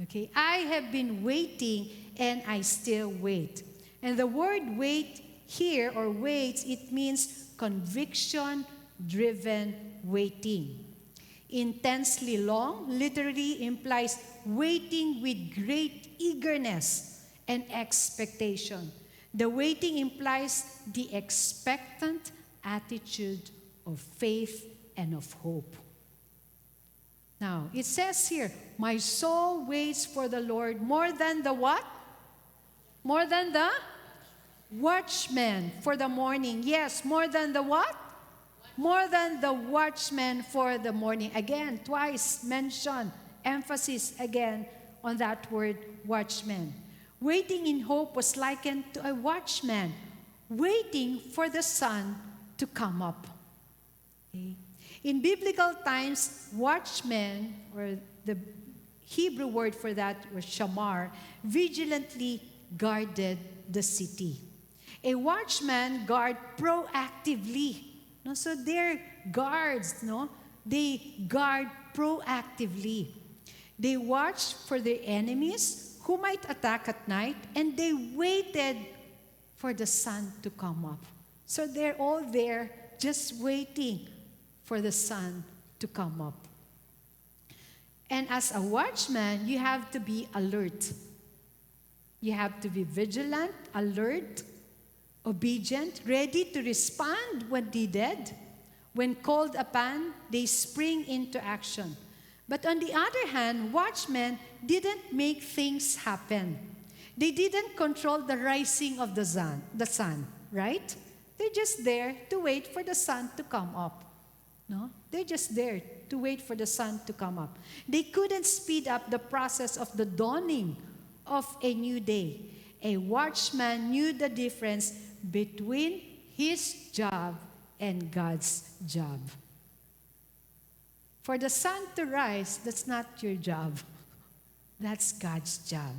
Okay? I have been waiting and I still wait. And the word wait here, or waits, it means conviction-driven waiting. Intensely long literally implies waiting with great eagerness and expectation. The waiting implies the expectant attitude of faith and of hope. Now, it says here, my soul waits for the Lord more than the what? More than the watchman for the morning. Yes, more than the what? More than the watchman for the morning. Again, twice mentioned, emphasis again on that word watchman. Waiting in hope was likened to a watchman waiting for the sun to come up. Okay? In biblical times, watchmen, or the Hebrew word for that was shamar, vigilantly guarded the city. A watchman guard proactively. No? So they're guards, no? They guard proactively. They watched for their enemies who might attack at night, and they waited for the sun to come up. So they're all there just waiting for the sun to come up. And as a watchman, you have to be alert. You have to be vigilant, alert, obedient, ready to respond when needed. When called upon, they spring into action. But on the other hand, watchmen didn't make things happen. They didn't control the rising of the sun, right? They're just there to wait for the sun to come up. No? They're just there to wait for the sun to come up. They couldn't speed up the process of the dawning of a new day. A watchman knew the difference between his job and God's job. For the sun to rise, that's not your job. That's God's job.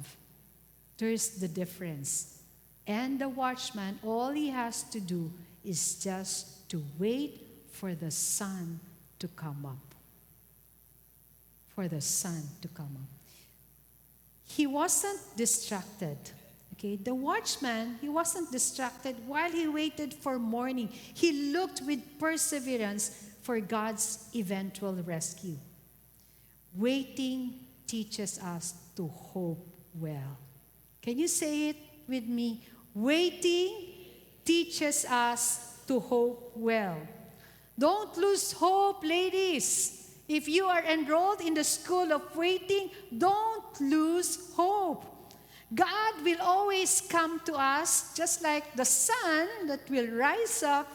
There's the difference. And the watchman, all he has to do is just to wait for the sun to come up. For the sun to come up. He wasn't distracted. Okay, the watchman, he wasn't distracted while he waited for morning. He looked with perseverance for God's eventual rescue. Waiting teaches us to hope well. Can you say it with me? Waiting teaches us to hope well. Don't lose hope, ladies. If you are enrolled in the school of waiting, don't lose hope. God will always come to us, just like the sun that will rise up.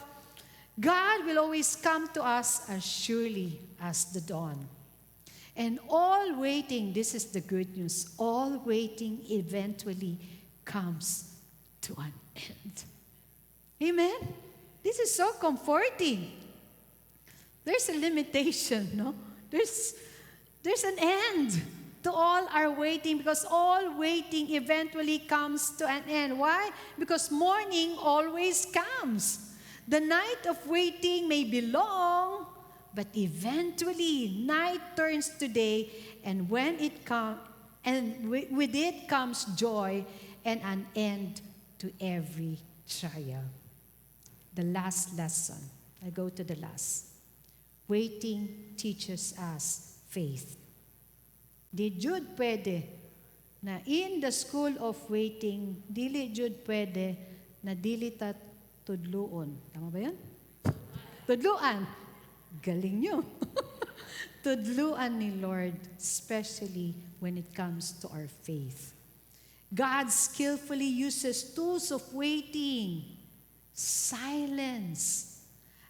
God will always come to us as surely as the dawn. And all waiting, this is the good news, all waiting eventually comes to an end. Amen? This is so comforting. There's a limitation, no? There's an end to all our waiting, because all waiting eventually comes to an end. Why? Because morning always comes. The night of waiting may be long, but eventually night turns to day, and when it comes, and with it comes joy and an end to every trial. The last lesson. I go to the last. Waiting teaches us faith. Di jud pwede na in the school of waiting, dili jud pwede na dili ta tudluon. Tama ba yun? Tudluan. Galing nyo. Tudluan ni Lord, especially when it comes to our faith. God skillfully uses tools of waiting, silence,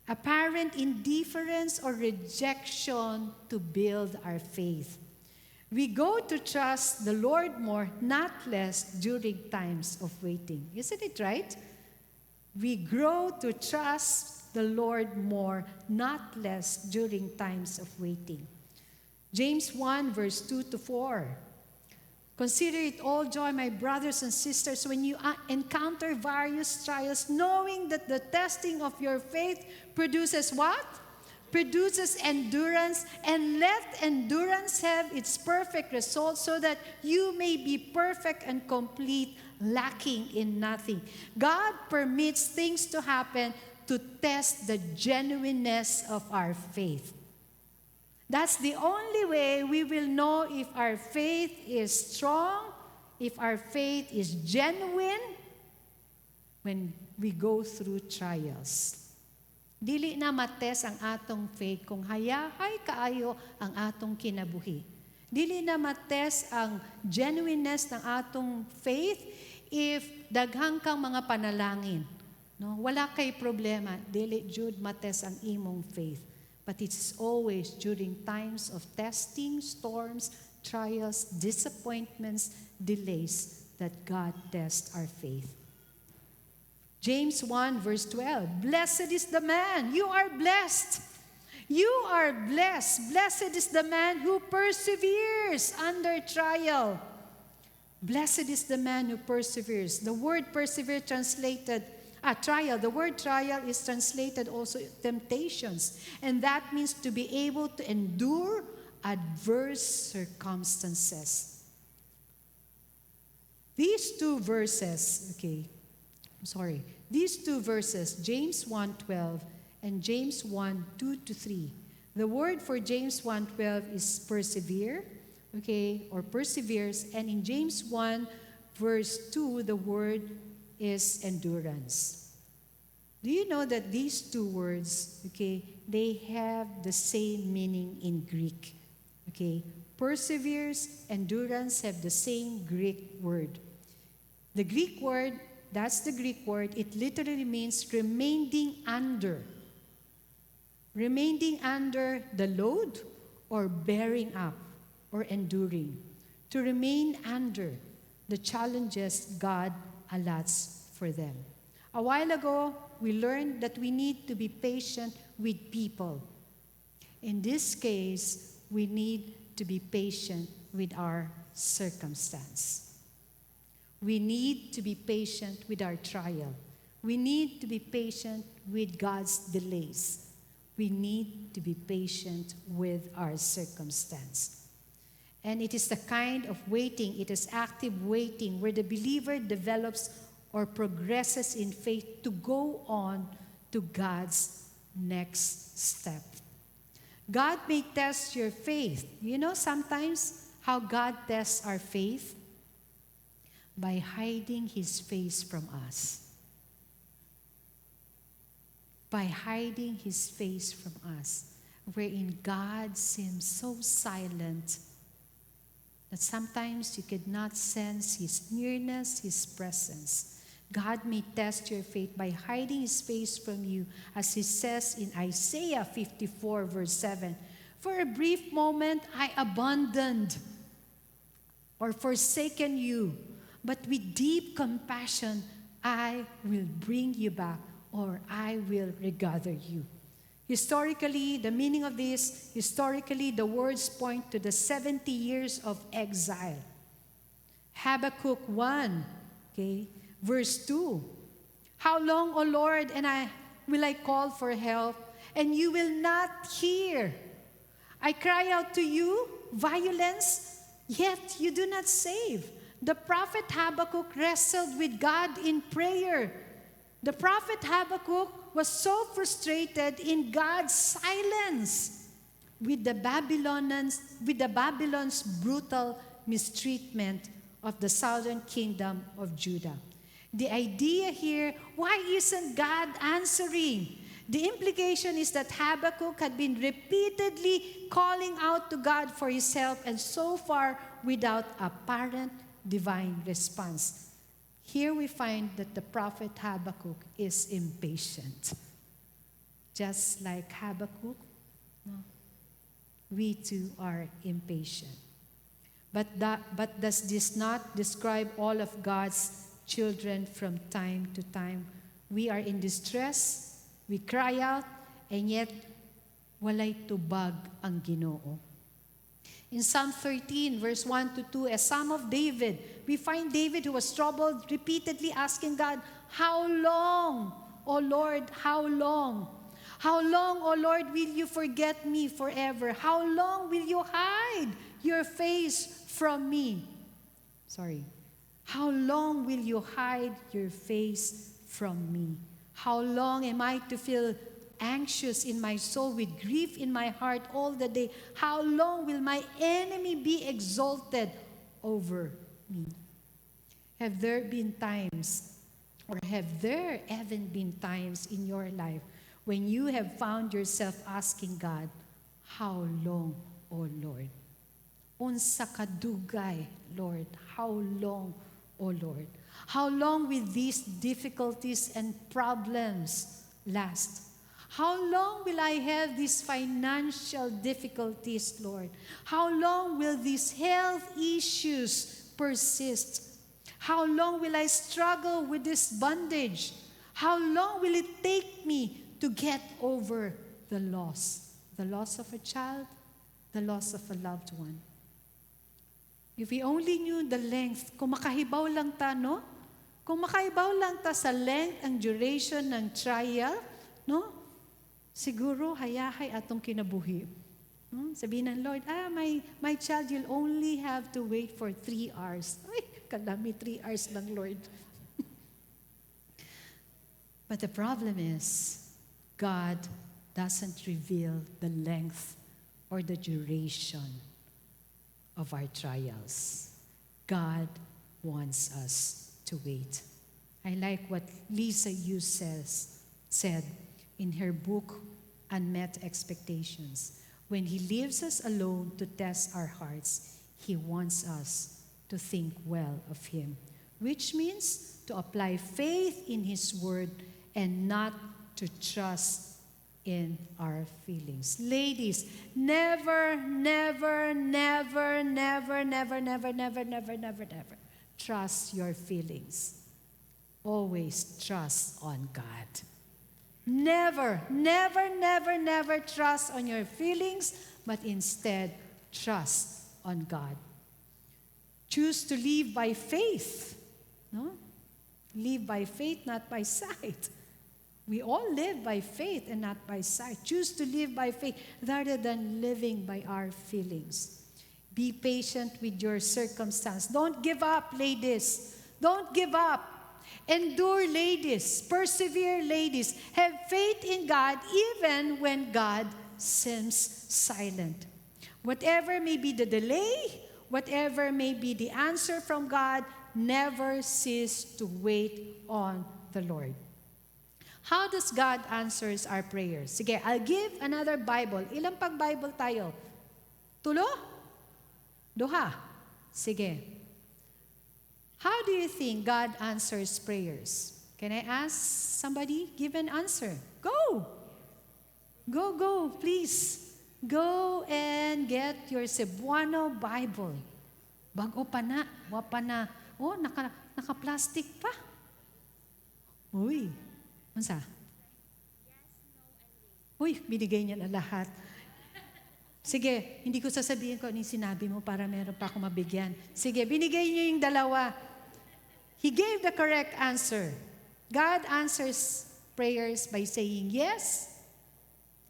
apparent indifference or rejection to build our faith. We go to trust the Lord more, not less, during times of waiting. Isn't it right? We grow to trust the Lord more, not less, during times of waiting. James 1, verse 2 to 4. Consider it all joy, my brothers and sisters, when you encounter various trials, knowing that the testing of your faith produces what? Produces endurance, and let endurance have its perfect result, so that you may be perfect and complete, lacking in nothing. God permits things to happen to test the genuineness of our faith. That's the only way we will know if our faith is strong, if our faith is genuine, when we go through trials. Dili na mates ang atong faith kung hayahay kaayo ang atong kinabuhi. Dili na mates ang genuineness ng atong faith if daghang kang mga panalangin. No, wala kay problema, dili jud mates ang imong faith. But it's always during times of testing, storms, trials, disappointments, delays that God tests our faith. James 1 verse 12, blessed is the man, you are blessed. You are blessed. Blessed is the man who perseveres under trial. Blessed is the man who perseveres. The word persevere translated, trial. The word trial is translated also temptations. And that means to be able to endure adverse circumstances. These two verses, James 1:12 and James 1:2-3. The word for James 1:12 is persevere, or perseveres. And in James 1 verse 2, the word is endurance. Do you know that these two words, they have the same meaning in Greek? Perseveres, endurance have the same Greek word. The Greek word, that's the Greek word, it literally means remaining under. Remaining under the load or bearing up or enduring. To remain under the challenges God allots for them. A while ago, we learned that we need to be patient with people. In this case, we need to be patient with our circumstance. We need to be patient with our trial. We need to be patient with God's delays. We need to be patient with our circumstance. And it is the kind of waiting, it is active waiting, where the believer develops or progresses in faith to go on to God's next step. God may test your faith. You know sometimes how God tests our faith? By hiding His face from us. By hiding His face from us, wherein God seems so silent that sometimes you could not sense His nearness, His presence. God may test your faith by hiding His face from you, as He says in Isaiah 54 verse 7, for a brief moment I abandoned or forsaken you, but with deep compassion I will bring you back, or I will regather you. Historically, the meaning of this, the words point to the 70 years of exile. Habakkuk 1, verse 2. How long, O Lord, will I call for help, and you will not hear? I cry out to you, violence, yet you do not save. The prophet Habakkuk wrestled with God in prayer. The prophet Habakkuk was so frustrated in God's silence with the Babylon's brutal mistreatment of the southern kingdom of Judah. The idea here, why isn't God answering? The implication is that Habakkuk had been repeatedly calling out to God for his help, and so far without apparent divine response. Here we find that the prophet Habakkuk is impatient. Just like Habakkuk, we too are impatient. But does this not describe all of God's children from time to time? We are in distress, we cry out, and yet walay tubag ang Ginoo. In Psalm 13, verse 1-2, a psalm of David, we find David who was troubled, repeatedly asking God, how long, O Lord, how long? How long, O Lord, will you forget me forever? How long will you hide your face from me? How long will you hide your face from me? How long am I to feel anxious in my soul, with grief in my heart all the day? How long will my enemy be exalted over me? Have there been times, or have there even been times in your life when you have found yourself asking God, how long, O Lord? Unsa kadugay, Lord? How long, O Lord? How long will these difficulties and problems last? How long will I have these financial difficulties, Lord? How long will these health issues persist? How long will I struggle with this bondage? How long will it take me to get over the loss? The loss of a child, the loss of a loved one. If we only knew the length, kung makahibaw lang ta, no? Kung makahibaw lang ta sa length and duration ng trial, no? Siguro hayahay atong kinabuhi. Sabihin ng Lord, my child, you'll only have to wait for 3 hours. Ay, kalami, 3 hours lang, Lord. But the problem is, God doesn't reveal the length or the duration of our trials. God wants us to wait. I like what Lisa Yu said in her book, Unmet Expectations. When He leaves us alone to test our hearts, He wants us to think well of Him, which means to apply faith in His word and not to trust in our feelings. Ladies, never, never, never, never, never, never, never, never, never, never trust your feelings. Always trust on God. Never, never, never, never trust on your feelings, but instead trust on God. Choose to live by faith. No? Live by faith, not by sight. We all live by faith and not by sight. Choose to live by faith rather than living by our feelings. Be patient with your circumstance. Don't give up, ladies. Don't give up. Endure, ladies. Persevere, ladies. Have faith in God even when God seems silent. Whatever may be the delay, whatever may be the answer from God, never cease to wait on the Lord. How does God answers our prayers? Sige, I'll give another Bible. Ilang pag-Bible tayo? 3? 2? Sige. How do you think God answers prayers? Can I ask somebody? Give an answer. Go! Go, please. Go and get your Cebuano Bible. Bago pa na. Wapa na. Oh, naka-plastic pa. Uy. Unsa? Uy, binigay niya na lahat. Sige, hindi ko sasabihin ko ano yung sinabi mo para meron pa akong mabigyan. Sige, binigay niyo yung 2. He gave the correct answer. God answers prayers by saying yes,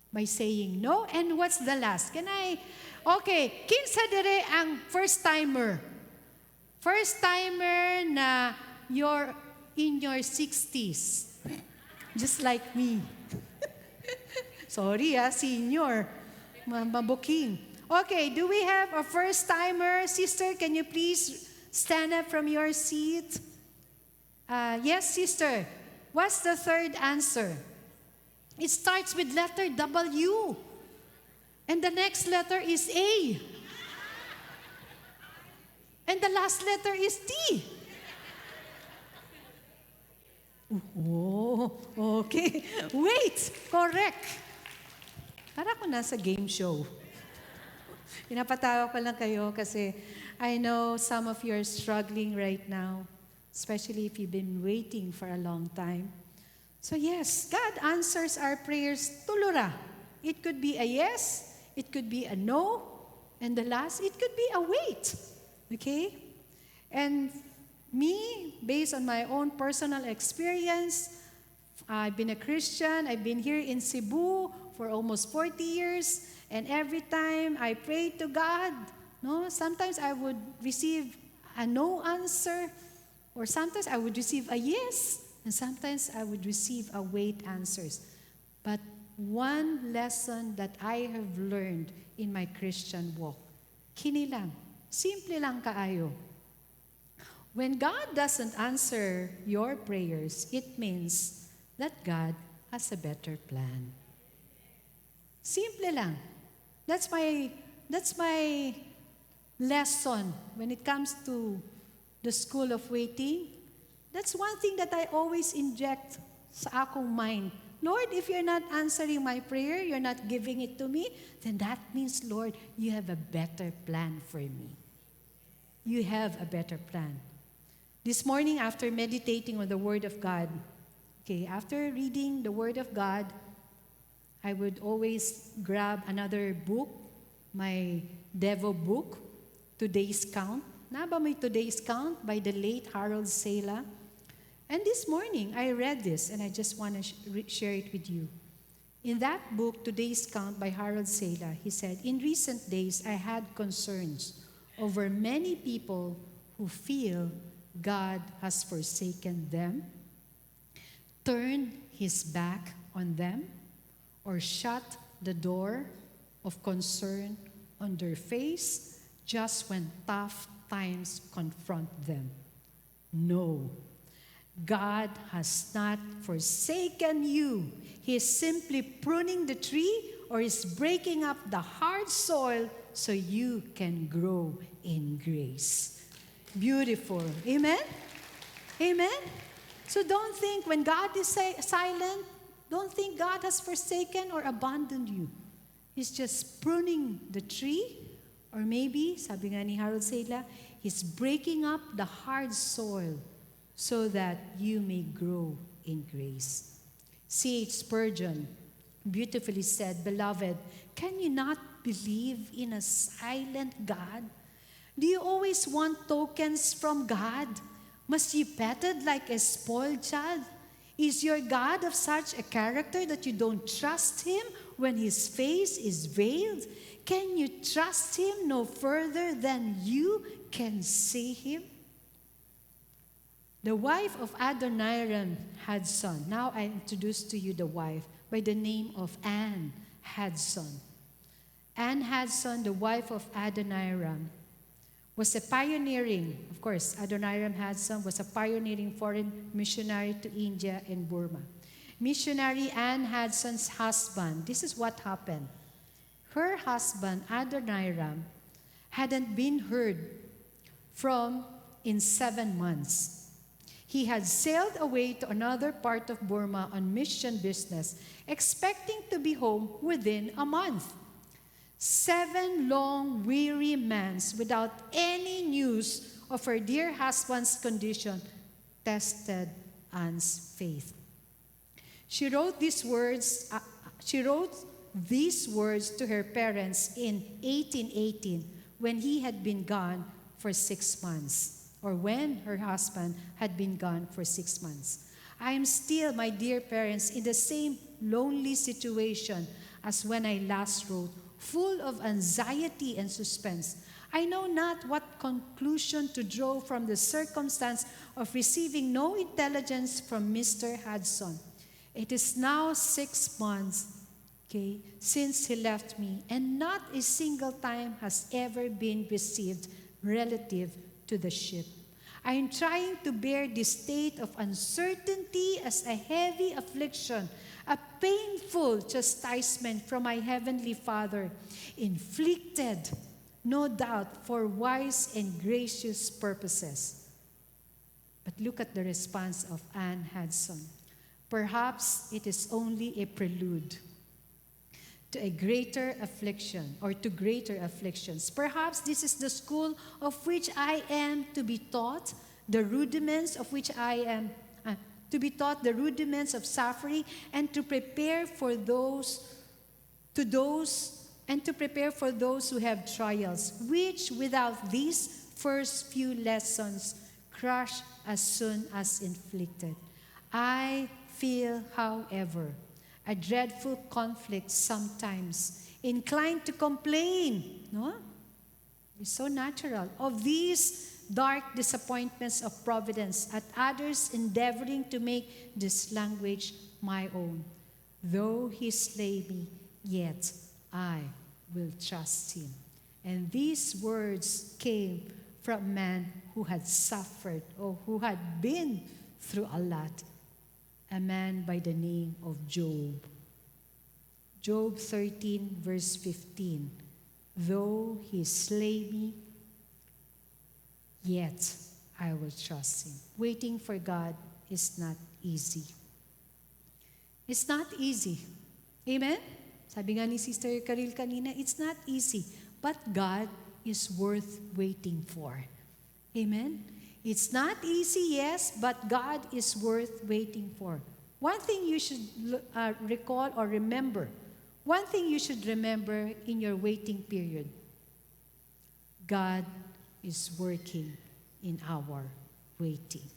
by saying no, and what's the last? Okay, kinsa dire ang first-timer? First-timer na you're in your 60s. Just like me. Sorry, senior. Mabuking. Okay, do we have a first-timer? Sister, can you please stand up from your seat? Yes, sister. What's the third answer? It starts with letter W. And the next letter is A. And the last letter is T. Oh, okay. Wait, correct. Para ako nasa game show. Pinapatawa ko lang kayo kasi I know some of you are struggling right now, especially if you've been waiting for a long time. So yes, God answers our prayers tulura. It could be a yes, it could be a no, and the last, it could be a wait. Okay? And me, based on my own personal experience, I've been a Christian. I've been here in Cebu for almost 40 years. And every time I pray to God, sometimes I would receive a no answer. Or sometimes I would receive a yes. And sometimes I would receive a wait answers. But one lesson that I have learned in my Christian walk, kini lang, simple lang kaayo. When God doesn't answer your prayers, it means that God has a better plan. Simple lang. That's my lesson when it comes to the school of waiting. That's one thing that I always inject sa akong mind. Lord, if you're not answering my prayer, you're not giving it to me, then that means, Lord, you have a better plan for me. You have a better plan. This morning, after meditating on the Word of God, okay, after reading the Word of God, I would always grab another book, my Devo book, Today's Count. Na ba may Today's Count by the late Harold Sala? And this morning, I read this and I just want to share it with you. In that book, Today's Count by Harold Sala, he said, "In recent days, I had concerns over many people who feel God has forsaken them, turned his back on them, or shut the door of concern on their face just when tough times confront them. No, God has not forsaken you. He is simply pruning the tree or is breaking up the hard soil so you can grow in grace." Beautiful. Amen? Amen? So don't think when God is silent, don't think God has forsaken or abandoned you. He's just pruning the tree, or maybe, sabi nga ni Harold Sala, He's breaking up the hard soil so that you may grow in grace. C.H. Spurgeon beautifully said, "Beloved, can you not believe in a silent God? Do you always want tokens from God? Must you petted like a spoiled child? Is your God of such a character that you don't trust Him when His face is veiled? Can you trust Him no further than you can see Him?" The wife of Adoniram Hudson. Now I introduce to you the wife by the name of Anne Hudson. Anne Hudson, the wife of Adoniram, was a pioneering, of course, Adoniram Hudson was a pioneering foreign missionary to India and Burma. Missionary Anne Hudson's husband, this is what happened. Her husband, Adoniram, hadn't been heard from in 7 months. He had sailed away to another part of Burma on mission business, expecting to be home within a month. 7 long, weary months without any news of her dear husband's condition tested Anne's faith. She wrote these words to her parents in 1818 when he had been gone for 6 months, or when her husband had been gone for 6 months. "I am still, my dear parents, in the same lonely situation as when I last wrote, full of anxiety and suspense. I know not what conclusion to draw from the circumstance of receiving no intelligence from Mr. Hudson. It is now 6 months, since he left me, and not a single time has ever been received relative to the ship. I am trying to bear this state of uncertainty as a heavy affliction, a painful chastisement from my Heavenly Father, inflicted, no doubt, for wise and gracious purposes." But look at the response of Anne Hudson. "Perhaps it is only a prelude to a greater affliction, or to greater afflictions. Perhaps this is the school of which I am to be taught, the rudiments of which I am to be taught the rudiments of suffering, and to prepare for those who have trials, which without these first few lessons crush as soon as inflicted. I feel, however, a dreadful conflict sometimes, inclined to complain, no? It's so natural, of these dark disappointments of providence, at others endeavoring to make this language my own. Though he slay me, yet I will trust him." And these words came from a man who had suffered, or who had been through a lot, a man by the name of Job. Job 13, verse 15. "Though he slay me, yet I will trust him." Waiting for God is not easy. It's not easy. Amen? Sabi nga ni Sister Karil kanina, it's not easy. But God is worth waiting for. Amen? It's not easy, yes, but God is worth waiting for. One thing you should recall or remember, one thing you should remember in your waiting period, God is working in our waiting.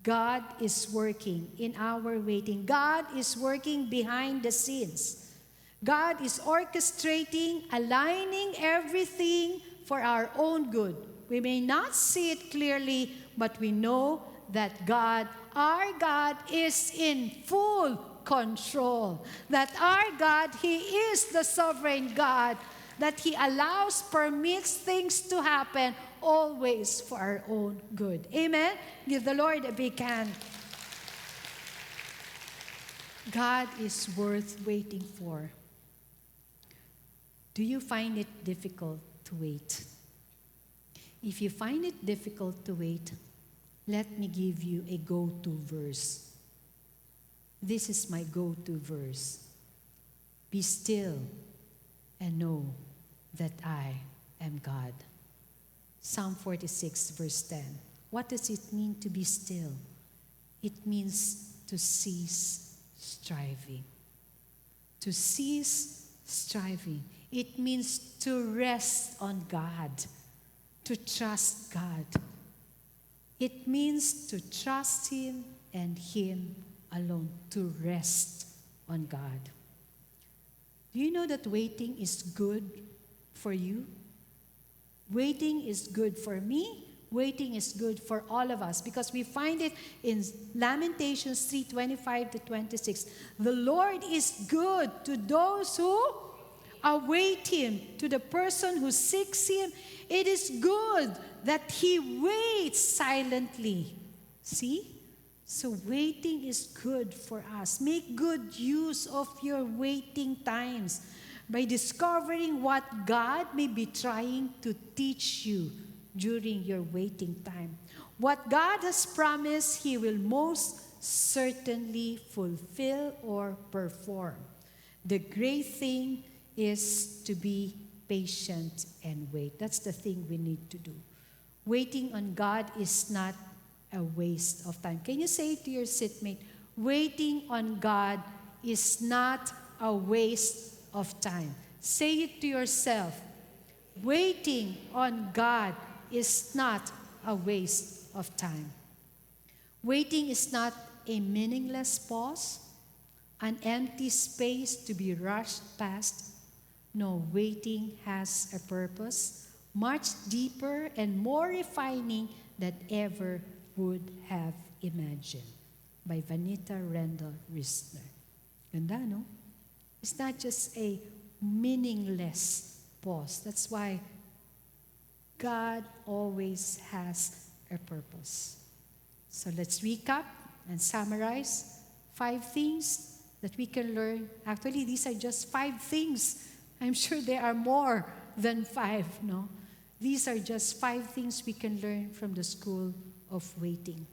God is working in our waiting. God is working behind the scenes. God is orchestrating, aligning everything for our own good. We may not see it clearly, but we know that God, our God, is in full control. That our God, He is the sovereign God, that He allows, permits things to happen always for our own good. Amen? Give the Lord a big hand. God is worth waiting for. Do you find it difficult to wait? If you find it difficult to wait, let me give you a go-to verse. This is my go-to verse. Be still and know that I am God. Psalm 46, verse 10. What does it mean to be still? It means to cease striving. To cease striving. It means to rest on God, to trust God. It means to trust Him and Him alone, to rest on God. Do you know that waiting is good for you? Waiting is good for me. Waiting is good for all of us because we find it in Lamentations 3:25 to 26. The Lord is good to those who await Him, to the person who seeks Him. It is good that He waits silently. See? So waiting is good for us. Make good use of your waiting times by discovering what God may be trying to teach you during your waiting time. What God has promised, He will most certainly fulfill or perform. The great thing is to be patient and wait. That's the thing we need to do. Waiting on God is not a waste of time. Can you say to your seatmate, waiting on God is not a waste of time. Say it to yourself. Waiting on God is not a waste of time. Waiting is not a meaningless pause, an empty space to be rushed past. No, waiting has a purpose, much deeper and more refining than ever would have imagined. By Vanita Rendell Risner. Ganda, no? It's not just a meaningless pause. That's why God always has a purpose. So let's recap and summarize 5 things that we can learn. Actually, these are just 5 things. I'm sure there are more than 5, no? These are just 5 things we can learn from the school of waiting.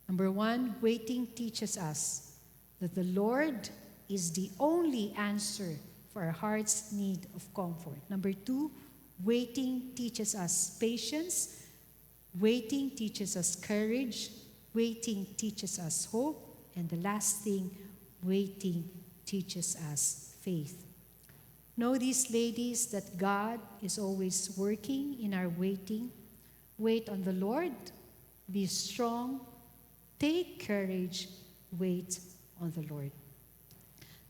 Number 1, waiting teaches us that the Lord is the only answer for our heart's need of comfort. Number 2, waiting teaches us patience. Waiting teaches us courage. Waiting teaches us hope. And the last thing, waiting teaches us faith. Know these ladies that God is always working in our waiting. Wait on the Lord. Be strong. Take courage. Wait on the Lord.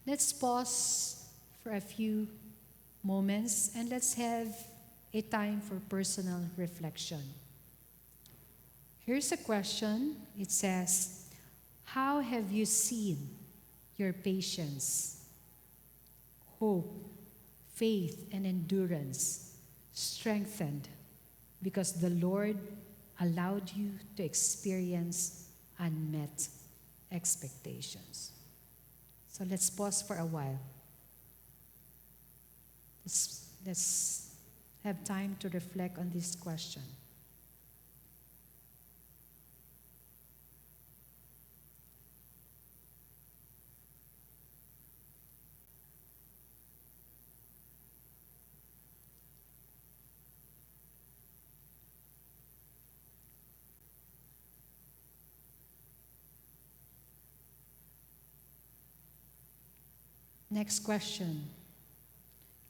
Let's pause for a few moments and let's have a time for personal reflection. Here's a question. It says, how have you seen your patience, hope, faith, and endurance strengthened because the Lord allowed you to experience unmet expectations? So let's pause for a while. Let's have time to reflect on this question. Next question.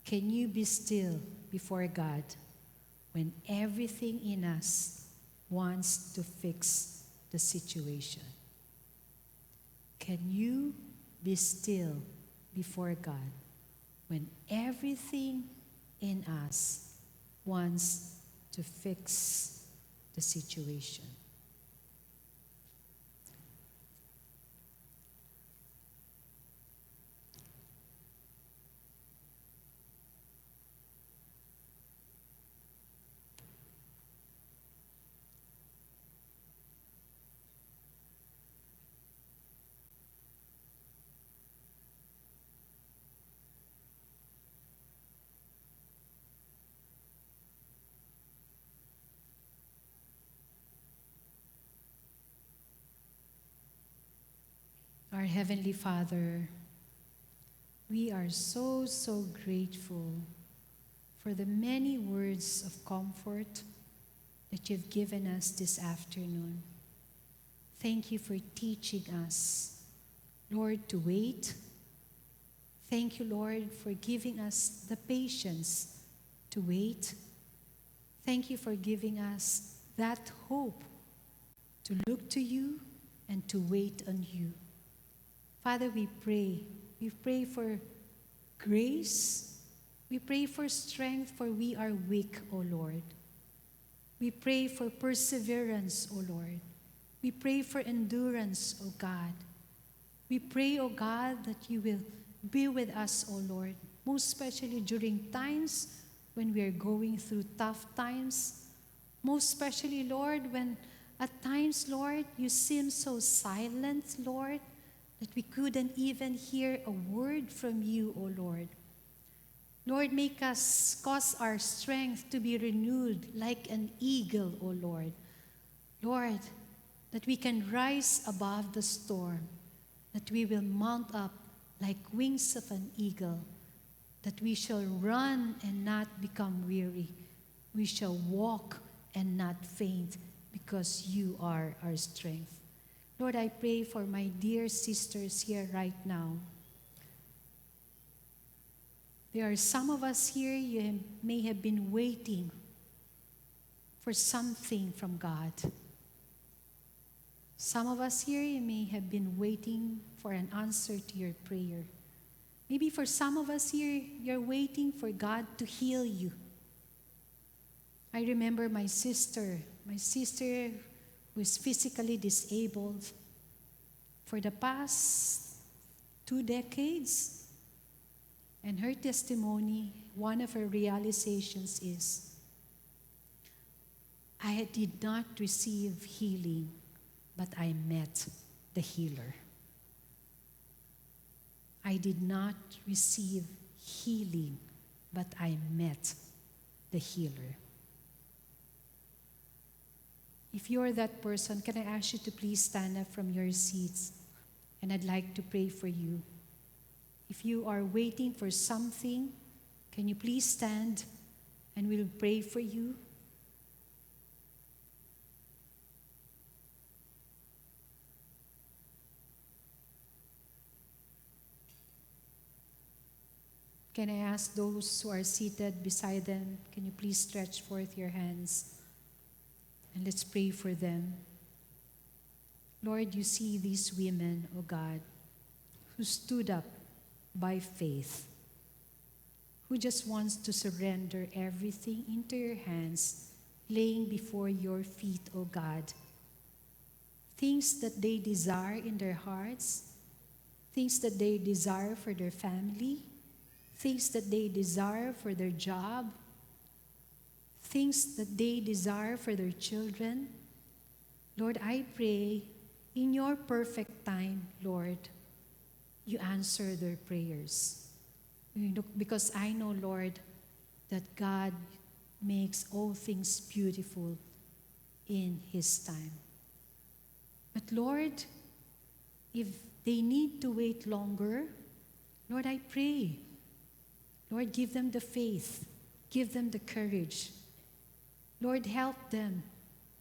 Can you be still before God when everything in us wants to fix the situation? Can you be still before God when everything in us wants to fix the situation? Our Heavenly Father, we are so, so grateful for the many words of comfort that you've given us this afternoon. Thank you for teaching us, Lord, to wait. Thank you, Lord, for giving us the patience to wait. Thank you for giving us that hope to look to you and to wait on you. Father, we pray. We pray for grace. We pray for strength, for we are weak, O Lord. We pray for perseverance, O Lord. We pray for endurance, O God. We pray, O God, that you will be with us, O Lord, most especially during times when we are going through tough times. Most especially, Lord, when at times, Lord, you seem so silent, Lord, that we couldn't even hear a word from you, O Lord. Lord, cause our strength to be renewed like an eagle, O Lord. Lord, that we can rise above the storm, that we will mount up like wings of an eagle, that we shall run and not become weary. We shall walk and not faint because you are our strength. Lord, I pray for my dear sisters here right now. There are some of us here, may have been waiting for something from God. Some of us here, you may have been waiting for an answer to your prayer. Maybe for some of us here, you're waiting for God to heal you. I remember my sister who is physically disabled for the past 2 decades. And her testimony, one of her realizations is, I did not receive healing, but I met the healer. I did not receive healing, but I met the healer. If you're that person, can I ask you to please stand up from your seats? And I'd like to pray for you. If you are waiting for something, can you please stand and we'll pray for you? Can I ask those who are seated beside them, can you please stretch forth your hands? And let's pray for them. Lord, you see these women, O God, who stood up by faith, who just wants to surrender everything into your hands, laying before your feet, O God. Things that they desire in their hearts, things that they desire for their family, things that they desire for their job, things that they desire for their children. Lord, I pray in your perfect time, Lord, you answer their prayers. Because I know, Lord, that God makes all things beautiful in His time. But Lord, if they need to wait longer, Lord, I pray, Lord, give them the faith, give them the courage. Lord, help them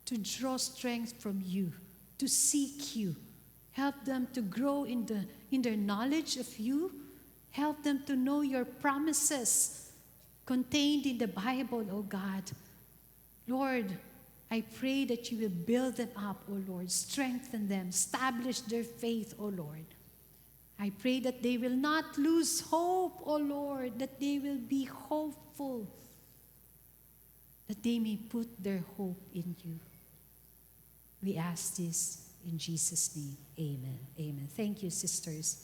to draw strength from you, to seek you. Help them to grow in their knowledge of you Help them to know your promises contained in the Bible, O God. Lord, I pray that you will build them up, O Lord. Strengthen them. Establish their faith, O Lord. I pray that they will not lose hope, O Lord, that they will be hopeful, that they may put their hope in you. We ask this in Jesus' name. Amen. Amen. Thank you, sisters.